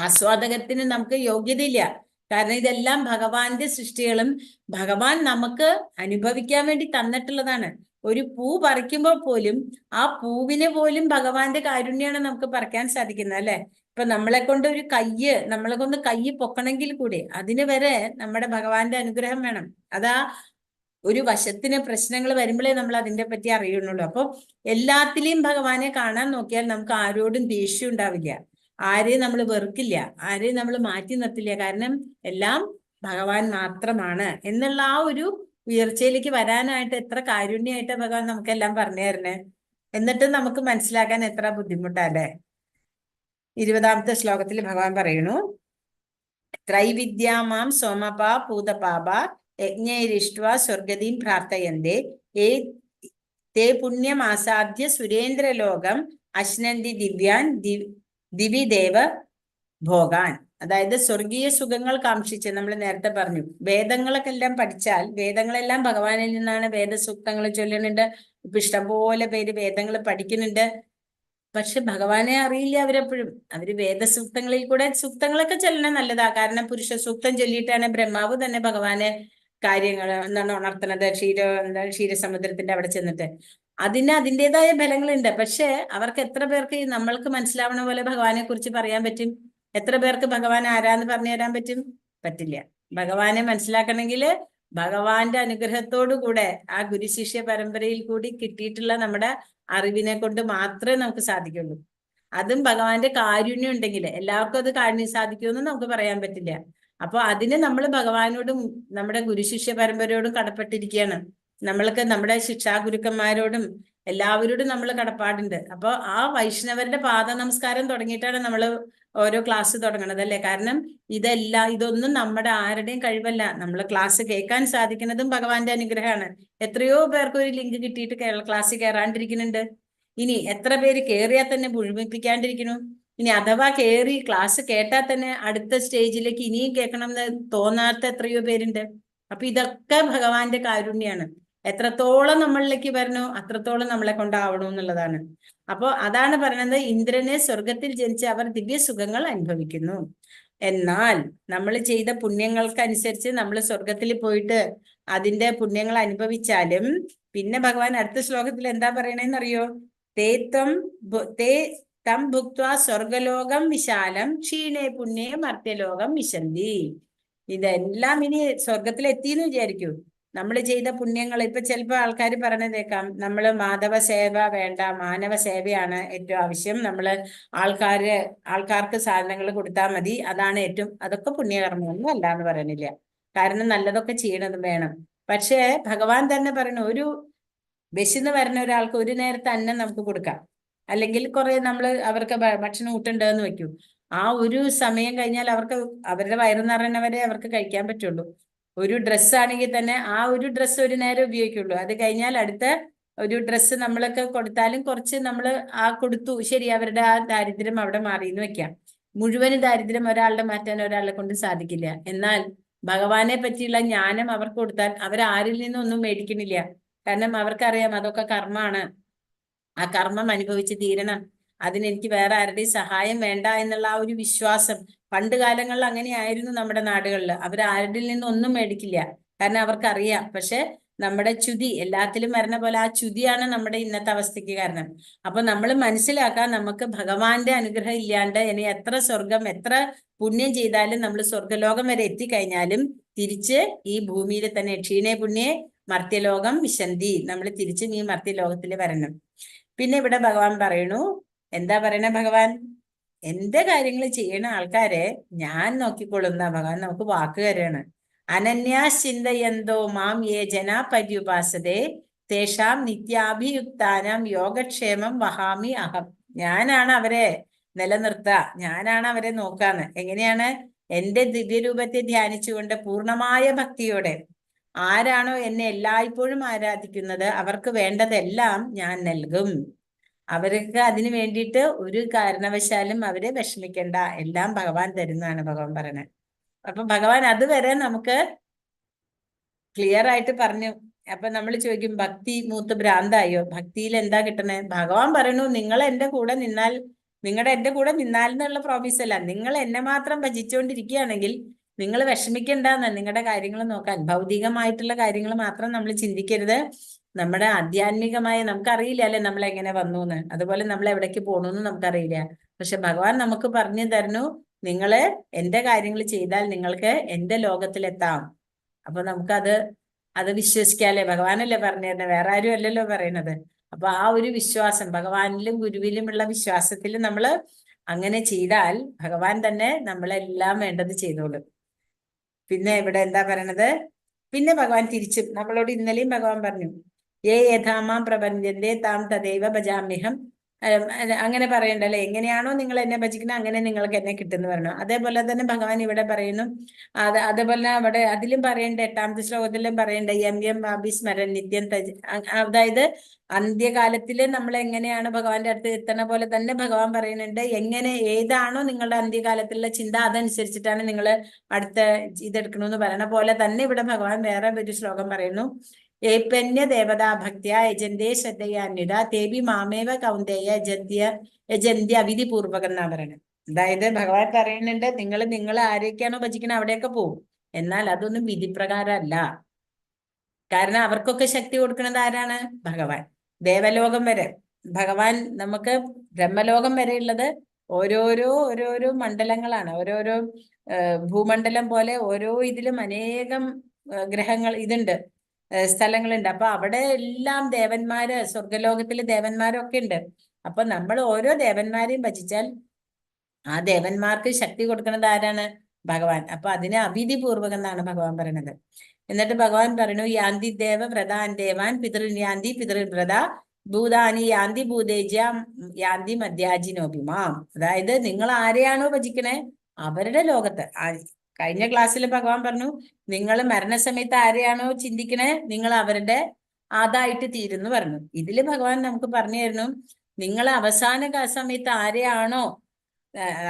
ആസ്വാദകത്തിന് നമുക്ക് യോഗ്യതയില്ല. കാരണം ഇതെല്ലാം ഭഗവാന്റെ സൃഷ്ടികളും ഭഗവാൻ നമുക്ക് അനുഭവിക്കാൻ വേണ്ടി തന്നിട്ടുള്ളതാണ്. ഒരു പൂ പറിക്കുമ്പോൾ പോലും ആ പൂവിനെ പോലും ഭഗവാന്റെ കാരുണ്യാണ് നമുക്ക് പറിക്കാൻ സാധിക്കുന്നത്, അല്ലെ. ഇപ്പൊ നമ്മളെ കൊണ്ട് കൈ പൊക്കണമെങ്കിൽ കൂടി അതിന് വരെ നമ്മുടെ ഭഗവാന്റെ അനുഗ്രഹം വേണം. അതാ ഒരു വശത്തിന് പ്രശ്നങ്ങൾ വരുമ്പോഴേ നമ്മൾ അതിന്റെ പറ്റി അറിയുന്നുള്ളൂ. അപ്പൊ എല്ലാത്തിലെയും ഭഗവാനെ കാണാൻ നോക്കിയാൽ നമുക്ക് ആരോടും ദേഷ്യം ഉണ്ടാവില്ല, ആരെയും നമ്മൾ വെറുക്കില്ല, ആരെയും നമ്മൾ മാറ്റി നിർത്തില്ല. കാരണം എല്ലാം ഭഗവാൻ മാത്രമാണ് എന്നുള്ള ആ ഒരു ഉയർച്ചയിലേക്ക് വരാനായിട്ട് എത്ര കാരുണ്യമായിട്ട് ഭഗവാൻ നമുക്കെല്ലാം പറഞ്ഞു തരണേ. എന്നിട്ട് നമുക്ക് മനസ്സിലാക്കാൻ എത്ര ബുദ്ധിമുട്ടല്ലേ. 20ാമത്തെ ശ്ലോകത്തിൽ ഭഗവാൻ പറയുന്നു, ത്രൈവിദ്യാമാം സോമപാ പൂതപാപ യജ്ഞൈരിഷ്ട്വാ സ്വർഗതീം പ്രാർത്ഥയന്തേ തേ പുണ്യമാസാദ്യ സുരേന്ദ്രലോകം അശ്നന്തി ദിവ്യാൻ ദിവിദേവ ഭോഗാൻ. അതായത് സ്വർഗീയ സുഖങ്ങൾ കാക്ഷിച്ച്, നമ്മൾ നേരത്തെ പറഞ്ഞു, വേദങ്ങളൊക്കെ എല്ലാം പഠിച്ചാൽ വേദങ്ങളെല്ലാം ഭഗവാനിൽ നിന്നാണ്. വേദസൂക്തങ്ങൾ ചൊല്ലുന്നുണ്ട്. ഇപ്പൊ ഇഷ്ടംപോലെ പേര് വേദങ്ങൾ പഠിക്കുന്നുണ്ട്. പക്ഷെ ഭഗവാനെ അറിയില്ല അവരെപ്പോഴും. അവര് വേദസൂക്തങ്ങളിൽ കൂടെ സൂക്തങ്ങളൊക്കെ ചൊല്ലണം, നല്ലതാ. കാരണം പുരുഷ സൂക്തം ചൊല്ലിയിട്ടാണ് ബ്രഹ്മാവ് തന്നെ ഭഗവാനെ കാര്യങ്ങൾ എന്താണ് ഉണർത്തുന്നത്, ക്ഷീരസമുദ്രത്തിന്റെ അവിടെ ചെന്നിട്ട്. അതിൻ്റെതായ ഫലങ്ങളുണ്ട്. പക്ഷെ അവർക്ക് എത്ര പേർക്ക് നമ്മൾക്ക് മനസ്സിലാവണ പോലെ ഭഗവാനെ കുറിച്ച് പറയാൻ പറ്റും? എത്ര പേർക്ക് ഭഗവാൻ ആരാന്ന് പറഞ്ഞു തരാൻ പറ്റും? പറ്റില്ല. ഭഗവാനെ മനസ്സിലാക്കണമെങ്കിൽ ഭഗവാന്റെ അനുഗ്രഹത്തോടു കൂടെ ആ ഗുരുശിഷ്യ പരമ്പരയിൽ കൂടി കിട്ടിയിട്ടുള്ള നമ്മുടെ അറിവിനെ കൊണ്ട് മാത്രമേ നമുക്ക് സാധിക്കുള്ളൂ. അതും ഭഗവാന്റെ കാരുണ്യം ഉണ്ടെങ്കിൽ. എല്ലാവർക്കും അത് കാരുണ്യം സാധിക്കുമെന്ന് നമുക്ക് പറയാൻ പറ്റില്ല. അപ്പൊ അതിന് നമ്മൾ ഭഗവാനോടും നമ്മുടെ ഗുരുശിഷ്യ പരമ്പരയോടും കടപ്പെട്ടിരിക്കുകയാണ്. നമ്മൾക്ക് നമ്മുടെ ശിക്ഷാഗുരുക്കന്മാരോടും എല്ലാവരോടും നമ്മൾ കടപ്പാടുണ്ട്. അപ്പൊ ആ വൈഷ്ണവരുടെ പാദ നമസ്കാരം തുടങ്ങിയിട്ടാണ് നമ്മൾ ഓരോ ക്ലാസ് തുടങ്ങണത്, അല്ലെ. കാരണം ഇതൊന്നും നമ്മുടെ ആരുടെയും കഴിവല്ല. നമ്മൾ ക്ലാസ് കേൾക്കാൻ സാധിക്കുന്നതും ഭഗവാന്റെ അനുഗ്രഹമാണ്. എത്രയോ പേർക്ക് ഒരു ലിങ്ക് കിട്ടിയിട്ട് ക്ലാസ് കയറാണ്ടിരിക്കുന്നുണ്ട്. ഇനി എത്ര പേര് കയറിയാൽ തന്നെ മുഴുമിപ്പിക്കാണ്ടിരിക്കുന്നു. ഇനി അഥവാ കയറി ക്ലാസ് കേട്ടാൽ തന്നെ അടുത്ത സ്റ്റേജിലേക്ക് ഇനിയും കേൾക്കണം എന്ന് തോന്നാത്ത എത്രയോ പേരുണ്ട്. അപ്പൊ ഇതൊക്കെ ഭഗവാന്റെ കാരുണ്യാണ്. എത്രത്തോളം നമ്മളിലേക്ക് വരണോ അത്രത്തോളം നമ്മളെ കൊണ്ടാവണം എന്നുള്ളതാണ്. അപ്പൊ അതാണ് പറയുന്നത്, ഇന്ദ്രനെ സ്വർഗത്തിൽ ജനിച്ച് അവർ ദിവ്യ സുഖങ്ങൾ അനുഭവിക്കുന്നു. എന്നാൽ നമ്മൾ ചെയ്ത പുണ്യങ്ങൾക്കനുസരിച്ച് നമ്മൾ സ്വർഗത്തിൽ പോയിട്ട് അതിന്റെ പുണ്യങ്ങൾ അനുഭവിച്ചാലും പിന്നെ ഭഗവാൻ അടുത്ത ശ്ലോകത്തിൽ എന്താ പറയണേന്ന് അറിയോ? തേ തം ഭുക്ത്വാ സ്വർഗലോകം വിശാലം ക്ഷീണേ പുണ്യേ മർത്യലോകം വിശന്തി. ഇതെല്ലാം ഇനി സ്വർഗത്തിൽ എത്തിന്ന് വിചാരിക്കൂ. നമ്മൾ ചെയ്ത പുണ്യങ്ങൾ ഇപ്പൊ ചിലപ്പോ ആൾക്കാർ പറഞ്ഞതേക്കാം, നമ്മൾ മാധവ സേവ വേണ്ട, മാനവ സേവയാണ് ഏറ്റവും ആവശ്യം, നമ്മള് ആൾക്കാർക്ക് സാധനങ്ങൾ കൊടുത്താൽ മതി, അതാണ് ഏറ്റവും, അതൊക്കെ പുണ്യകർമ്മമൊന്നും അല്ല എന്ന് പറയണില്ല. കാരണം നല്ലതൊക്കെ ചെയ്യണതും വേണം. പക്ഷേ ഭഗവാൻ തന്നെ പറയണ, ഒരു വിശന്ന് വരുന്ന ഒരാൾക്ക് ഒരു നേരത്തെ അന്നം നമുക്ക് കൊടുക്കാം, അല്ലെങ്കിൽ കുറെ അവർക്ക് ഭക്ഷണം ഊട്ടുണ്ടെന്ന് വെക്കൂ, ആ ഒരു സമയം കഴിഞ്ഞാൽ അവരുടെ വയറു നിറയുന്നവരെ അവർക്ക് കഴിക്കാൻ പറ്റുള്ളൂ. ഒരു ഡ്രസ്സ് ആണെങ്കിൽ തന്നെ ആ ഒരു ഡ്രസ്സ് ഒരു നേരം ഉപയോഗിക്കുള്ളൂ, അത് കഴിഞ്ഞാൽ അടുത്ത ഒരു ഡ്രസ്സ് നമ്മളൊക്കെ കൊടുത്താലും കുറച്ച് നമ്മൾ ആ കൊടുത്തു, ശരി, അവരുടെ ആ ദാരിദ്ര്യം അവിടെ മാറിയെന്ന് വെക്കാം. മുഴുവൻ ദാരിദ്ര്യം ഒരാളുടെ മാറ്റാൻ ഒരാളെ കൊണ്ട് സാധിക്കില്ല. എന്നാൽ ഭഗവാനെ പറ്റിയുള്ള ജ്ഞാനം അവർക്ക് കൊടുത്താൽ അവരാരിൽ നിന്നൊന്നും മേടിക്കണില്ല. കാരണം അവർക്കറിയാം അതൊക്കെ കർമ്മമാണ്, ആ കർമ്മം അനുഭവിച്ച് തീരണം, അതിനെനിക്ക് വേറെ ആരുടെയും സഹായം വേണ്ട എന്നുള്ള ആ ഒരു വിശ്വാസം. പണ്ട് കാലങ്ങളിൽ അങ്ങനെയായിരുന്നു നമ്മുടെ നാടുകളിൽ. അവരാരുടെ നിന്നും ഒന്നും മേടിക്കില്ല, കാരണം അവർക്കറിയാം. പക്ഷെ നമ്മുടെ ചുതി എല്ലാത്തിലും വരുന്ന പോലെ ആ ചുതിയാണ് നമ്മുടെ ഇന്നത്തെ അവസ്ഥയ്ക്ക് കാരണം. അപ്പൊ നമ്മൾ മനസ്സിലാക്കാൻ, നമുക്ക് ഭഗവാന്റെ അനുഗ്രഹം ഇല്ലാണ്ട് ഇനി എത്ര സ്വർഗം, എത്ര പുണ്യം ചെയ്താലും, നമ്മൾ സ്വർഗലോകം വരെ എത്തിക്കഴിഞ്ഞാലും തിരിച്ച് ഈ ഭൂമിയിൽ തന്നെ ക്ഷീണേ പുണ്യേ മർത്യലോകം വിശന്തി, നമ്മൾ തിരിച്ചും ഈ മർത്യലോകത്തിൽ വരണം. പിന്നെ ഇവിടെ ഭഗവാൻ പറയണു, എന്താ പറയണ ഭഗവാൻ? എന്റെ കാര്യങ്ങൾ ചെയ്യണ ആൾക്കാരെ ഞാൻ നോക്കിക്കൊള്ളുന്ന ഭഗവാൻ നമുക്ക് വാക്ക് തരാണ്. അനന്യാശ്ചിന്തയന്തോ മാം യേ ജനാ പര്യുപാസതേ തേഷാം നിത്യാഭിയുക്താനാം യോഗക്ഷേമം വഹാമി അഹം. ഞാനാണ് അവരെ നിലനിർത്തുക, ഞാനാണ് അവരെ നോക്കാന്ന്. എങ്ങനെയാണ്? എന്റെ ദിവ്യരൂപത്തെ ധ്യാനിച്ചുകൊണ്ട് പൂർണ്ണമായ ഭക്തിയോടെ ആരാണോ എന്നെ എല്ലായ്പ്പോഴും ആരാധിക്കുന്നത് അവർക്ക് വേണ്ടതെല്ലാം ഞാൻ നൽകും. അവർക്ക് അതിന് വേണ്ടിയിട്ട് ഒരു കാരണവശാലും അവരെ വിഷമിക്കണ്ട, എല്ലാം ഭഗവാൻ തരുന്നതാണ് ഭഗവാൻ പറയണത്. അപ്പൊ ഭഗവാൻ അതുവരെ നമുക്ക് ക്ലിയർ ആയിട്ട് പറഞ്ഞു. അപ്പൊ നമ്മൾ ചോദിക്കും, ഭക്തി മൂത്ത് ഭ്രാന്തായോ? ഭക്തിയിൽ എന്താ കിട്ടണേ? ഭഗവാൻ പറയണു, നിങ്ങൾ എന്റെ കൂടെ നിന്നാൽ, എന്റെ കൂടെ നിന്നാൽ എന്നുള്ള പ്രോമിസ് അല്ല, നിങ്ങൾ എന്നെ മാത്രം ഭജിച്ചുകൊണ്ടിരിക്കുകയാണെങ്കിൽ നിങ്ങൾ വിഷമിക്കണ്ടെന്ന്, നിങ്ങളുടെ കാര്യങ്ങൾ നോക്കാൻ. ഭൗതികമായിട്ടുള്ള കാര്യങ്ങൾ മാത്രം നമ്മൾ ചിന്തിക്കരുത്. നമ്മുടെ ആധ്യാത്മികമായ, നമുക്കറിയില്ല അല്ലെ നമ്മൾ എങ്ങനെ വന്നു എന്ന്, അതുപോലെ നമ്മൾ എവിടേക്ക് പോകണമെന്ന് നമുക്കറിയില്ല. പക്ഷെ ഭഗവാൻ നമുക്ക് പറഞ്ഞു തരുന്നു, നിങ്ങള് എന്റെ കാര്യങ്ങൾ ചെയ്താൽ നിങ്ങൾക്ക് എന്റെ ലോകത്തിലെത്താം. അപ്പൊ അത് വിശ്വസിക്കാല്ലേ? ഭഗവാനല്ലേ പറഞ്ഞു തരുന്നത്, വേറെ ആരും അല്ലല്ലോ പറയണത്. അപ്പൊ ആ ഒരു വിശ്വാസം, ഭഗവാനിലും ഗുരുവിലുമുള്ള വിശ്വാസത്തിൽ നമ്മൾ അങ്ങനെ ചെയ്താൽ ഭഗവാൻ തന്നെ നമ്മളെല്ലാം വേണ്ടത് ചെയ്തോളും. പിന്നെ ഇവിടെ എന്താ പറയണത്? പിന്നെ ഭഗവാൻ തിരിച്ചും നമ്മളോട് ഇന്നലെയും ഭഗവാൻ പറഞ്ഞു, ഏ യഥാമാം പ്രപഞ്ചന്റെ താം തദൈവ ഭജാമ്യഹം. അങ്ങനെ പറയണ്ടല്ലേ, എങ്ങനെയാണോ നിങ്ങൾ എന്നെ ഭജിക്കുന്നത് അങ്ങനെ നിങ്ങൾക്ക് എന്നെ കിട്ടുന്നു പറഞ്ഞു. അതേപോലെ തന്നെ ഭഗവാൻ ഇവിടെ പറയുന്നു, അതേപോലെ അവിടെ അതിലും പറയണ്ട, 8ാമത്തെ ശ്ലോകത്തിലും പറയണ്ട, യം അഭിസ്മരൻ നിത്യം അതായത് അന്ത്യകാലത്തില് നമ്മൾ എങ്ങനെയാണ് ഭഗവാന്റെ അടുത്ത് എത്തണ പോലെ തന്നെ ഭഗവാൻ പറയുന്നുണ്ട്, എങ്ങനെ ഏതാണോ നിങ്ങളുടെ അന്ത്യകാലത്തിലുള്ള ചിന്ത അതനുസരിച്ചിട്ടാണ് നിങ്ങൾ അടുത്ത ഇതെടുക്കണമെന്ന് പറയണ പോലെ തന്നെ ഇവിടെ ഭഗവാൻ വേറെ ഒരു ശ്ലോകം പറയുന്നു, ഏപന്യ ദേവതാ ഭക്തിയ യജന്തേ ശ്രദ്ധയാന്വിത തേബി മാമേവ കൗന്ദേയ യജന്ത്യ അവിധിപൂർവകം എന്നാ പറയുന്നത്. അതായത് ഭഗവാൻ പറയുന്നുണ്ട്, നിങ്ങൾ ആരെയൊക്കെയാണോ ഭജിക്കണം അവിടെയൊക്കെ പോകും, എന്നാൽ അതൊന്നും വിധിപ്രകാരമല്ല. കാരണം അവർക്കൊക്കെ ശക്തി കൊടുക്കുന്നത് ആരാണ്? ഭഗവാൻ. ദേവലോകം വരെ ഭഗവാൻ, നമുക്ക് ബ്രഹ്മലോകം വരെ ഉള്ളത് ഓരോരോ മണ്ഡലങ്ങളാണ്. ഓരോരോ ഭൂമണ്ഡലം പോലെ ഓരോ ഇതിലും അനേകം ഗ്രഹങ്ങൾ ഇതുണ്ട്, സ്ഥലങ്ങളുണ്ട്. അപ്പൊ അവിടെ എല്ലാം ദേവന്മാര്, സ്വർഗലോകത്തില് ദേവന്മാരൊക്കെ ഉണ്ട്. അപ്പൊ നമ്മൾ ഓരോ ദേവന്മാരെയും ഭജിച്ചാൽ ആ ദേവന്മാർക്ക് ശക്തി കൊടുക്കുന്നത് ആരാണ്? ഭഗവാൻ. അപ്പൊ അതിനെ അവിധിപൂർവകം എന്നാണ് ഭഗവാൻ പറയുന്നത്. എന്നിട്ട് ഭഗവാൻ പറയുന്നു, യാന്തി ദേവ വ്രതാൻ ദേവാൻ പിതൃന്യാന്തി പിതൃവ്രത ഭൂതാനി യാന്തി ഭൂതേജ യാന്തി മധ്യാജിനോപിമാം. അതായത് നിങ്ങൾ ആരെയാണോ ഭജിക്കണേ അവരുടെ ലോകത്ത്, കഴിഞ്ഞ ക്ലാസ്സിൽ ഭഗവാൻ പറഞ്ഞു, നിങ്ങൾ മരണസമയത്ത് ആരെയാണോ ചിന്തിക്കണേ നിങ്ങൾ അവരുടെ അതായിട്ട് തീരുന്നു പറഞ്ഞു. ഇതില് ഭഗവാൻ നമുക്ക് പറഞ്ഞു തരുന്നു, നിങ്ങൾ അവസാന സമയത്ത് ആരെയാണോ,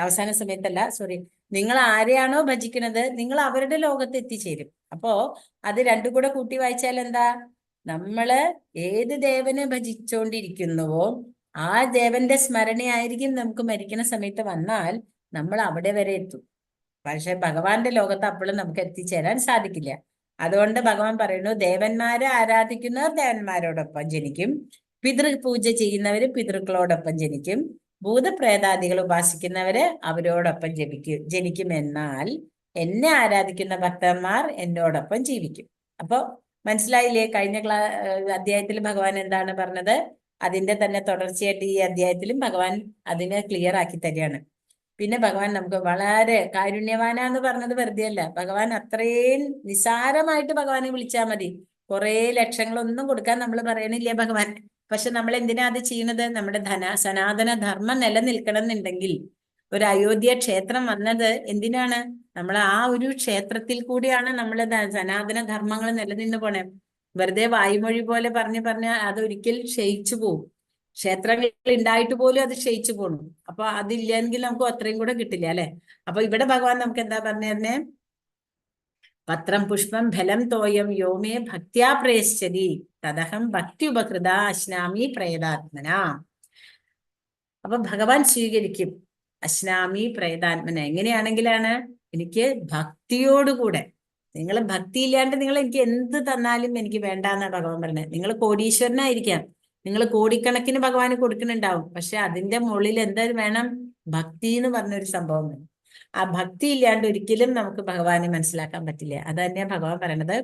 അവസാന സമയത്തല്ല, സോറി, നിങ്ങൾ ആരെയാണോ ഭജിക്കുന്നത് നിങ്ങൾ അവരുടെ ലോകത്ത് എത്തിച്ചേരും. അപ്പോ അത് രണ്ടും കൂടെ കൂട്ടി വായിച്ചാൽ എന്താ? നമ്മള് ഏത് ദേവനെ ഭജിച്ചുകൊണ്ടിരിക്കുന്നുവോ ആ ദേവന്റെ സ്മരണയായിരിക്കും നമുക്ക് മരിക്കുന്ന സമയത്ത് വന്നാൽ നമ്മൾ അവിടെ വരെ എത്തും. പക്ഷെ ഭഗവാന്റെ ലോകത്ത് അപ്പോഴും നമുക്ക് എത്തിച്ചേരാൻ സാധിക്കില്ല. അതുകൊണ്ട് ഭഗവാൻ പറയുന്നു, ദേവന്മാരെ ആരാധിക്കുന്നവർ ദേവന്മാരോടൊപ്പം ജനിക്കും, പിതൃപൂജ ചെയ്യുന്നവര് പിതൃക്കളോടൊപ്പം ജനിക്കും, ഭൂതപ്രേതാദികൾ ഉപാസിക്കുന്നവര് അവരോടൊപ്പം ജനിക്കും. എന്നാൽ എന്നെ ആരാധിക്കുന്ന ഭക്തന്മാർ എന്നോടൊപ്പം ജീവിക്കും. അപ്പൊ മനസ്സിലായില്ലേ? കഴിഞ്ഞ അധ്യായത്തിൽ ഭഗവാൻ എന്താണ് പറഞ്ഞത്? അതിന്റെ തന്നെ തുടർച്ചയായിട്ട് ഈ അധ്യായത്തിലും ഭഗവാൻ അതിനെ ക്ലിയർ ആക്കി തരികയാണ്. പിന്നെ ഭഗവാൻ നമുക്ക് വളരെ കാരുണ്യവാനാന്ന് പറഞ്ഞത് വെറുതെ അല്ല. ഭഗവാൻ അത്രയും നിസാരമായിട്ട് ഭഗവാനെ വിളിച്ചാൽ മതി. കുറെ ലക്ഷങ്ങളൊന്നും കൊടുക്കാൻ നമ്മൾ പറയണില്ലേ ഭഗവാൻ. പക്ഷെ നമ്മൾ എന്തിനാ അത് ചെയ്യണത്? നമ്മുടെ സനാതന ധർമ്മം നിലനിൽക്കണം എന്നുണ്ടെങ്കിൽ ഒരു അയോധ്യ ക്ഷേത്രം വന്നത് എന്തിനാണ്? നമ്മൾ ആ ഒരു ക്ഷേത്രത്തിൽ കൂടിയാണ് നമ്മളെ സനാതന ധർമ്മങ്ങൾ നിലനിന്ന് പോണേ. വെറുതെ വായ്മൊഴി പോലെ പറഞ്ഞ് അതൊരിക്കൽ ക്ഷയിച്ചു പോകും. ക്ഷേത്രങ്ങൾ ഉണ്ടായിട്ട് പോലും അത് ക്ഷയിച്ചു പോണു. അപ്പൊ അതില്ലെങ്കിൽ നമുക്ക് അത്രയും കൂടെ കിട്ടില്ല അല്ലെ? അപ്പൊ ഇവിടെ ഭഗവാൻ നമുക്ക് എന്താ പറഞ്ഞു തന്നെ? പത്രം പുഷ്പം ഫലം തോയം യോമേ ഭക്ത്യാ പ്രേശ്ചതി തദഹം ഭക്തി ഉപകൃത അശ്നാമി പ്രേതാത്മന. അപ്പൊ ഭഗവാൻ സ്വീകരിക്കും അശ്നാമി പ്രേതാത്മന. എങ്ങനെയാണെങ്കിലാണ്? എനിക്ക് ഭക്തിയോടുകൂടെ. നിങ്ങൾ ഭക്തി ഇല്ലാണ്ട് നിങ്ങൾ എനിക്ക് എന്ത് തന്നാലും എനിക്ക് വേണ്ടാന്നാ ഭഗവാൻ പറഞ്ഞത്. നിങ്ങൾ കോടീശ്വരനായിരിക്കാം, നിങ്ങൾ കോടിക്കണക്കിന് ഭഗവാന് കൊടുക്കുന്നുണ്ടാവും, പക്ഷെ അതിന്റെ മുകളിൽ എന്താ വേണം? ഭക്തി എന്ന് പറഞ്ഞൊരു സംഭവം വേണം. ആ ഭക്തി ഇല്ലാണ്ട് ഒരിക്കലും നമുക്ക് ഭഗവാനെ മനസ്സിലാക്കാൻ പറ്റില്ല. അത് തന്നെയാ ഭഗവാൻ പറയണത്.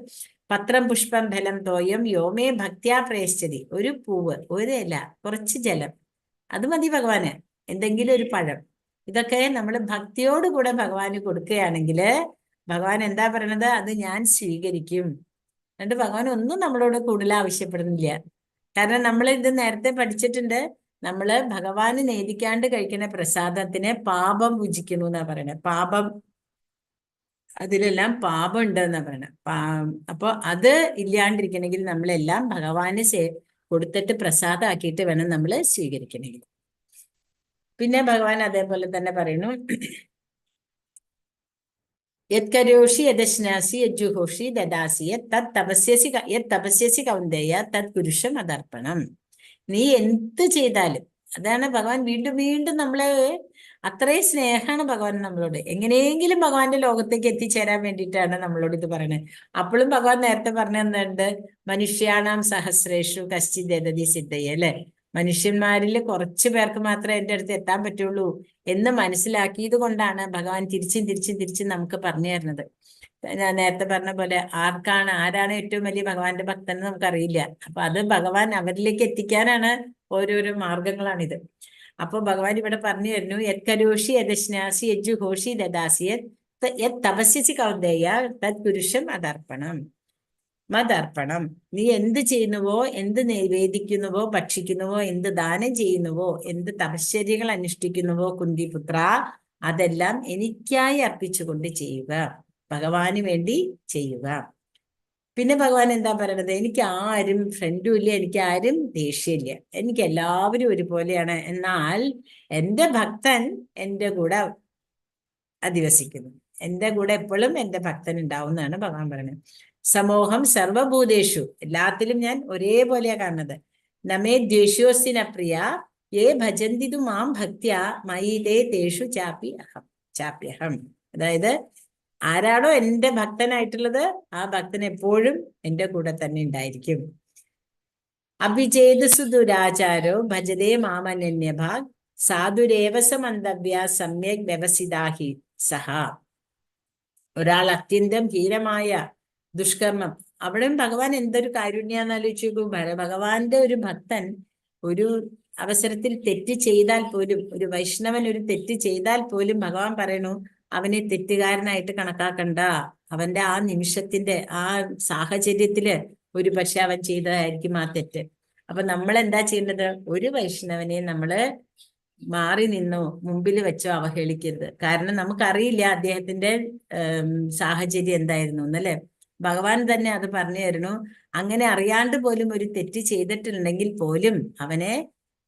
പത്രം പുഷ്പം ഫലം തോയം യോമേ ഭക്ത്യാ പ്രേശ്ചതി. ഒരു പൂവ്, ഒരു ഇല, കുറച്ച് ജലം, അത് മതി ഭഗവാന്. എന്തെങ്കിലും ഒരു പഴം, ഇതൊക്കെ നമ്മൾ ഭക്തിയോടുകൂടെ ഭഗവാന് കൊടുക്കുകയാണെങ്കിൽ ഭഗവാൻ എന്താ പറയണത്? അത് ഞാൻ സ്വീകരിക്കും. എന്നിട്ട് ഭഗവാൻ ഒന്നും നമ്മളോട് കൂടുതൽ ആവശ്യപ്പെടുന്നില്ല. കാരണം നമ്മൾ ഇത് നേരത്തെ പഠിച്ചിട്ടുണ്ട്. നമ്മള് ഭഗവാന് നേദിക്കാണ്ട് കഴിക്കുന്ന പ്രസാദത്തിന് പാപം ഭുജിക്കുന്നു എന്നാ പറയണത്. പാപം, അതിലെല്ലാം പാപം ഉണ്ട് എന്നാ പറയണത്. അപ്പൊ അത് ഇല്ലാണ്ടിരിക്കണമെങ്കിൽ നമ്മളെല്ലാം ഭഗവാന് കൊടുത്തിട്ട് പ്രസാദമാക്കിയിട്ട് വേണം നമ്മൾ സ്വീകരിക്കണമെങ്കിൽ. പിന്നെ ഭഗവാൻ അതേപോലെ തന്നെ പറയുന്നു, യത് കരോഷി യദശ്നാസി യജ്ജുഹോഷി ദദാസി യത് തപസ്യസി കൗന്ദേയ തത് പുരുഷം അതർപ്പണം. നീ എന്ത് ചെയ്താലും, അതാണ് ഭഗവാൻ വീണ്ടും വീണ്ടും നമ്മളെ അത്രയും സ്നേഹമാണ് ഭഗവാൻ നമ്മളോട്. എങ്ങനെയെങ്കിലും ഭഗവാന്റെ ലോകത്തേക്ക് എത്തിച്ചേരാൻ വേണ്ടിയിട്ടാണ് നമ്മളോട് ഇത് പറയുന്നത്. അപ്പോഴും ഭഗവാൻ നേരത്തെ പറഞ്ഞ എന്തുണ്ട്? മനുഷ്യാണാം സഹസ്രേഷു കശ്ചിത് ദദതി സിദ്ധയെ, അല്ലെ? മനുഷ്യന്മാരിൽ കുറച്ചു പേർക്ക് മാത്രമേ എൻ്റെ അടുത്ത് എത്താൻ പറ്റുള്ളൂ എന്ന് മനസ്സിലാക്കിയത് കൊണ്ടാണ് ഭഗവാൻ തിരിച്ചും നമുക്ക് പറഞ്ഞു തരുന്നത്. ഞാൻ നേരത്തെ പറഞ്ഞ പോലെ ആരാണ് ഏറ്റവും വലിയ ഭഗവാന്റെ ഭക്തൻ എന്ന് നമുക്കറിയില്ല. അപ്പൊ അത് ഭഗവാൻ അവരിലേക്ക് എത്തിക്കാനാണ് ഓരോരോ മാർഗങ്ങളാണിത്. അപ്പൊ ഭഗവാൻ ഇവിടെ പറഞ്ഞു തരുന്നു, യത് കരോഷി യദശ്നാസി യജ്ജുഹോഷി ദദാസി യത് തപസ്യസി കൗന്ദേയ തത് പുരുഷം അതർപ്പണം. മതർപ്പണം. നീ എന്ത് ചെയ്യുന്നുവോ, എന്ത് നിവേദിക്കുന്നുവോ, ഭക്ഷിക്കുന്നുവോ, എന്ത് ദാനം ചെയ്യുന്നുവോ, എന്ത് തപശ്ചര്യകൾ അനുഷ്ഠിക്കുന്നുവോ കുന്തിപുത്ര, അതെല്ലാം എനിക്കായി അർപ്പിച്ചുകൊണ്ട് ചെയ്യുക, ഭഗവാന് വേണ്ടി ചെയ്യുക. പിന്നെ ഭഗവാൻ എന്താ പറയണത്? എനിക്ക് ആരും ഫ്രണ്ടും ഇല്ല, എനിക്ക് ആരും ദേഷ്യമില്ല, എനിക്ക് എല്ലാവരും ഒരുപോലെയാണ്. എന്നാൽ എൻ്റെ ഭക്തൻ എൻ്റെ കൂടെ അധിവസിക്കുന്നു, എൻ്റെ കൂടെ എപ്പോഴും എൻ്റെ ഭക്തൻ ഉണ്ടാവും എന്നാണ് ഭഗവാൻ പറയുന്നത്. സമൂഹം സർവഭൂതേഷു, എല്ലാത്തിലും ഞാൻ ഒരേപോലെയാ കാണുന്നത്. നമേ ദ്വേഷ്യോസ്തിന പ്രിയ യേ ഭജന്തിതു മാം ഭക്ത്യ മയിതേ തേഷു ചാപ്യഹം. അതായത് ആരാണോ എൻ്റെ ഭക്തനായിട്ടുള്ളത് ആ ഭക്തൻ എപ്പോഴും എൻ്റെ കൂടെ തന്നെ ഉണ്ടായിരിക്കും. അഭിചേതസു ദുരാചാരോ ഭജതേ മാമനന്യഭാഗ് സാധുരേവസ മന്തവ്യ സമ്യക് വ്യവസിതാഹി സഹ. ഒരാൾ അത്യന്തം ഹീനമായ ദുഷ്കർമ്മം, അവിടെയും ഭഗവാൻ എന്തൊരു കാരുണ്യാന്ന് ആലോചിച്ചു നോക്കൂ. ഭഗവാന്റെ ഒരു ഭക്തൻ ഒരു അവസരത്തിൽ തെറ്റ് ചെയ്താൽ പോലും, ഒരു വൈഷ്ണവൻ ഒരു തെറ്റ് ചെയ്താൽ പോലും ഭഗവാൻ പറയണു അവനെ തെറ്റുകാരനായിട്ട് കണക്കാക്കണ്ട. അവന്റെ ആ നിമിഷത്തിന്റെ ആ സാഹചര്യത്തില് ഒരു പക്ഷെ അവൻ ചെയ്തതായിരിക്കും ആ തെറ്റ്. അപ്പൊ നമ്മൾ എന്താ ചെയ്യേണ്ടത്? ഒരു വൈഷ്ണവനെ നമ്മള് മാറി നിന്നോ മുമ്പിൽ വെച്ചോ അവഹേളിക്കരുത്. കാരണം നമുക്കറിയില്ല അദ്ദേഹത്തിന്റെ സാഹചര്യം എന്തായിരുന്നു എന്നല്ലേ. ഭഗവാൻ തന്നെ അത് പറഞ്ഞു തരുന്നു. അങ്ങനെ അറിയാണ്ട് പോലും ഒരു തെറ്റ് ചെയ്തിട്ടുണ്ടെങ്കിൽ പോലും അവനെ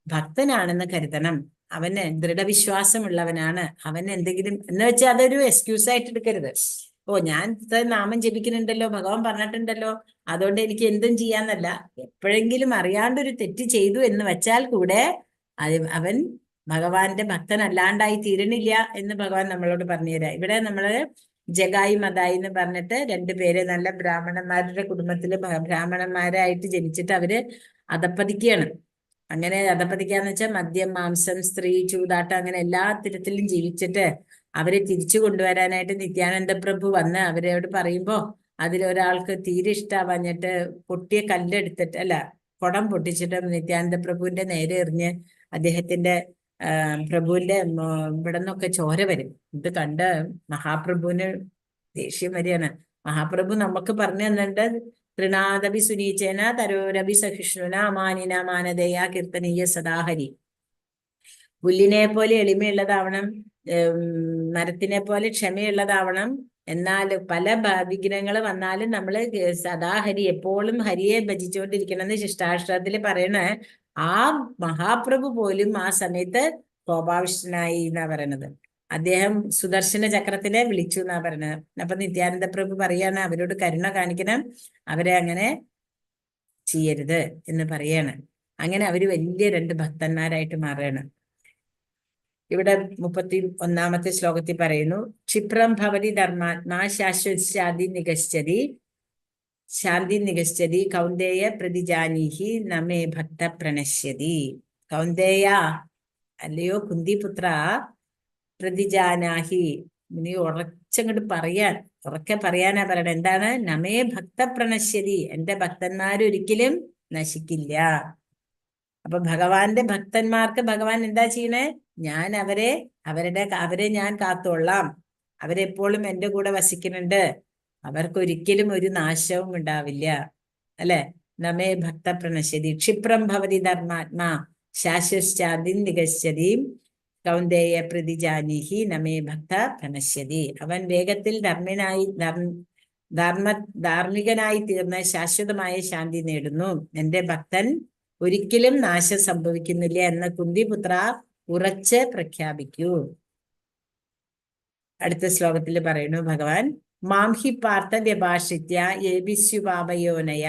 ഭക്തനാണെന്ന് കരുതണം. അവന് ദൃഢവിശ്വാസമുള്ളവനാണ്. അവൻ എന്തെങ്കിലും എന്ന് വെച്ചാൽ അതൊരു എക്സ്ക്യൂസ് ആയിട്ട് എടുക്കരുത്. ഓ ഞാൻ ഇത്ര നാമം ജപിക്കുന്നുണ്ടല്ലോ, ഭഗവാൻ പറഞ്ഞിട്ടുണ്ടല്ലോ, അതുകൊണ്ട് എനിക്ക് എന്തും ചെയ്യാന്നല്ല. എപ്പോഴെങ്കിലും അറിയാണ്ടൊരു തെറ്റ് ചെയ്തു എന്ന് വെച്ചാൽ കൂടെ അവൻ ഭഗവാന്റെ ഭക്തനല്ലാണ്ടായി തീരണില്ല എന്ന് ഭഗവാൻ നമ്മളോട് പറഞ്ഞു തരാം. ഇവിടെ നമ്മള് ജഗായി മതായി എന്ന് പറഞ്ഞിട്ട് രണ്ടുപേര് നല്ല ബ്രാഹ്മണന്മാരുടെ കുടുംബത്തില് ബ്രാഹ്മണന്മാരായിട്ട് ജനിച്ചിട്ട് അവര് അധപ്പതിക്കുകയാണ്. അങ്ങനെ അധപ്പതിക്കാന്ന് വെച്ചാൽ മദ്യം, മാംസം, സ്ത്രീ, ചൂതാട്ടം, അങ്ങനെ എല്ലാ തരത്തിലും ജീവിച്ചിട്ട് അവരെ തിരിച്ചു കൊണ്ടുവരാനായിട്ട് നിത്യാനന്ദ പ്രഭു വന്ന് അവരോട് പറയുമ്പോ അതിലൊരാൾക്ക് തീരെ ഇഷ്ടാവാഞ്ഞിട്ട് പൊട്ടിയ കല്ലെടുത്തിട്ട്, അല്ല, കുടം പൊട്ടിച്ചിട്ട് നിത്യാനന്ദ പ്രഭുവിന്റെ നേരെ എറിഞ്ഞ് അദ്ദേഹത്തിന്റെ പ്രഭുവിന്റെ ഇവിടെ നിന്നൊക്കെ ചോര വരും. ഇത് കണ്ട് മഹാപ്രഭുവിന് ദേഷ്യം വരികയാണ്. മഹാപ്രഭു നമുക്ക് പറഞ്ഞു തന്നിട്ട് തൃണാദപി സുനീചേന തരോരപി സഹിഷ്ണുന മാനിന മാനതയാ കീർത്തനീയ സദാഹരി. പുല്ലിനെ പോലെ എളിമയുള്ളതാവണം, മരത്തിനെ പോലെ ക്ഷമയുള്ളതാവണം. എന്നാൽ പല വിഘ്നങ്ങൾ വന്നാലും നമ്മൾ സദാ ഹരി, എപ്പോഴും ഹരിയെ ഭജിച്ചുകൊണ്ടിരിക്കണം എന്ന് ശിഷ്ടാഷ്ടത്തിൽ പറയണ ആ മഹാപ്രഭു പോലും ആ സമയത്ത് കോപാവിഷ്ടനായി എന്നാ പറയണത്. അദ്ദേഹം സുദർശന ചക്രത്തിനെ വിളിച്ചു എന്നാ പറയണത്. അപ്പൊ നിത്യാനന്ദ പ്രഭു പറയാണ് അവരോട് കരുണ കാണിക്കണം, അവരെ അങ്ങനെ ചെയ്യരുത് എന്ന് പറയാണ്. അങ്ങനെ അവര് വലിയ രണ്ട് ഭക്തന്മാരായിട്ട് മാറുകയാണ്. ഇവിടെ 31-ാമത്തെ ശ്ലോകത്തിൽ പറയുന്നു, ക്ഷിപ്രം ഭവതി ധർമാത്മാ ശാശ്വതി നിഗശ്ചതി കൗന്ദേയ പ്രതിജാനീഹി നമേ ഭക്ത പ്രണശ്യതി. കൗന്ദേയ, അല്ലയോ കുന്തിപുത്ര, പ്രതിജാനാഹി, നീ ഉറച്ചങ്ങോട്ട് ഉറക്കെ പറയാനാ പറയണത്. എന്താണ്? നമേ ഭക്ത പ്രണശ്യതി, എന്റെ ഭക്തന്മാരൊരിക്കലും നശിക്കില്ല. അപ്പൊ ഭഗവാന്റെ ഭക്തന്മാർക്ക് ഭഗവാൻ എന്താ ചെയ്യണേ? ഞാൻ അവരെ ഞാൻ കാത്തോളാം, അവരെപ്പോഴും എൻ്റെ കൂടെ വസിക്കുന്നുണ്ട്, അവർക്കൊരിക്കലും ഒരു നാശവും ഉണ്ടാവില്ല. അല്ലെ? നമേ ഭക്ത പ്രണശ്യതി ക്ഷിപ്രം ഭവതി ധർമാത്മാ ശാശ്വതി നിഗശ്ചതി കൗന്ദേയ പ്രതിജാനീഹി നമേ ഭക്ത പ്രണശ്യതി. അവൻ വേഗത്തിൽ ധാർമ്മികനായി തീർന്ന് ശാശ്വതമായ ശാന്തി നേടുന്നു. എന്റെ ഭക്തൻ ഒരിക്കലും നാശം സംഭവിക്കുന്നില്ല എന്ന് കുന്തിപുത്ര ഉറച്ച് പ്രഖ്യാപിക്കൂ. അടുത്ത ശ്ലോകത്തിൽ പറയുന്നു ഭഗവാൻ, മാംഹി പാർത്ഥ വ്യഭാഷിത്യ ഏബിസ്യുപാപയോനയ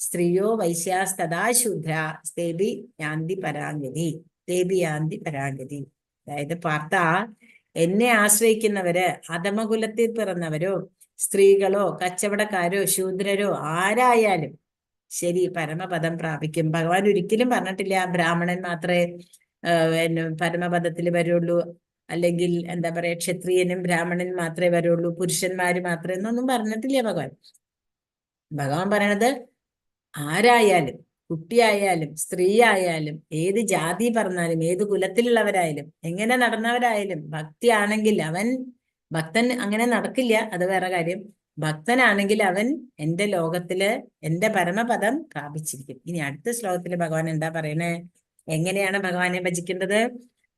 സ്ത്രീയോ വൈശ്യാസ്തദാ ശൂദ്ര തേബി യാന്തി പരാഗതി. അതായത് പാർത്ഥ, എന്നെ ആശ്രയിക്കുന്നവര് അധമകുലത്തിൽ പിറന്നവരോ സ്ത്രീകളോ കച്ചവടക്കാരോ ശൂദ്രരോ ആരായാലും ശരി പരമപദം പ്രാപിക്കും. ഭഗവാൻ ഒരിക്കലും പറഞ്ഞിട്ടില്ല ബ്രാഹ്മണൻ മാത്രമേ പരമപദത്തിൽ വരുള്ളൂ, അല്ലെങ്കിൽ എന്താ പറയാ ക്ഷത്രിയനും ബ്രാഹ്മണൻ മാത്രമേ വരുള്ളൂ, പുരുഷന്മാര് മാത്രമേ എന്നൊന്നും പറഞ്ഞിട്ടില്ല ഭഗവാൻ. ഭഗവാൻ പറയണത് ആരായാലും, കുട്ടിയായാലും സ്ത്രീ ആയാലും ഏത് ജാതി പറഞ്ഞാലും ഏത് കുലത്തിലുള്ളവരായാലും എങ്ങനെ നടന്നവരായാലും ഭക്തിയാണെങ്കിൽ ഭക്തൻ അങ്ങനെ നടക്കില്ല, അത് വേറെ കാര്യം. ഭക്തനാണെങ്കിൽ അവൻ എന്റെ ലോകത്തില് എന്റെ പരമപദം പ്രാപിച്ചിരിക്കും. ഇനി അടുത്ത ശ്ലോകത്തില് ഭഗവാൻ എന്താ പറയണേ? എങ്ങനെയാണ് ഭഗവാനെ ഭജിക്കേണ്ടത്?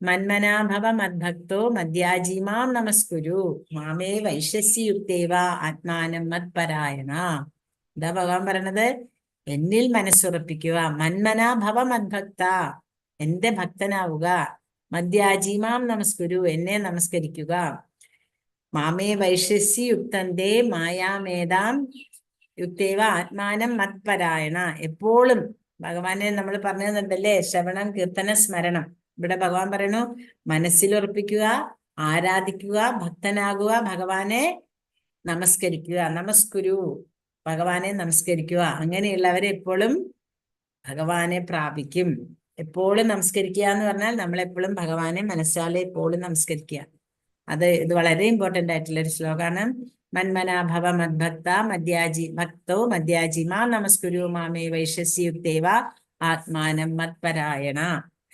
മന്മനാഭവ മദ്ഭക്തോ മദ്യാജീമാം നമസ്കുരു മാമേ വൈശ്യസ്യുക്തേവ ആത്മാനം മത്പരായണ. എന്താ ഭഗവാൻ പറയണത്? എന്നിൽ മനസ്സുറപ്പിക്കുക. മന്മനാഭവ മദ്ഭക്ത, എന്റെ ഭക്തനാവുക. മദ്യാജീമാം നമസ്കുരു, എന്നെ നമസ്കരിക്കുക. മാമേ വൈശ്യസി യുക്തന്തേ മായാമേതാം യുക്തേവ ആത്മാനം മത്പരായണ. എപ്പോഴും ഭഗവാനെ നമ്മൾ പറഞ്ഞു തന്നിട്ടല്ലേ ശ്രവണം, കീർത്തന, സ്മരണം. ഇവിടെ ഭഗവാൻ പറയുന്നു മനസ്സിലുറപ്പിക്കുക, ആരാധിക്കുക, ഭക്തനാകുക, ഭഗവാനെ നമസ്കരിക്കുക. നമസ്കുരു, ഭഗവാനെ നമസ്കരിക്കുക. അങ്ങനെയുള്ളവരെ എപ്പോഴും ഭഗവാനെ പ്രാപിക്കും. എപ്പോഴും നമസ്കരിക്കുക എന്ന് പറഞ്ഞാൽ നമ്മളെപ്പോഴും ഭഗവാനെ മനസ്സാലെ എപ്പോഴും നമസ്കരിക്കുക. ഇത് വളരെ ഇമ്പോർട്ടന്റ് ആയിട്ടുള്ള ഒരു ശ്ലോകമാണ്. മന്മനാഭവ മദ്ഭക്ത ഭക്തോ മദ്യാജിമാ നമസ്കുരു മാമേ വൈശ്യസ്യുക്തേവ ആത്മാനം മത്പരായണ.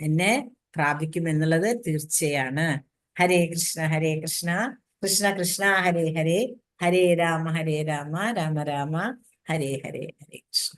എന്നെ പ്രാപിക്കുമെന്നുള്ളത് തീർച്ചയാണ്. ഹരേ കൃഷ്ണ ഹരേ കൃഷ്ണ കൃഷ്ണ കൃഷ്ണ ഹരേ ഹരേ, ഹരേ രാമ രാമ രാമ ഹരേ ഹരേ, ഹരേ കൃഷ്ണ.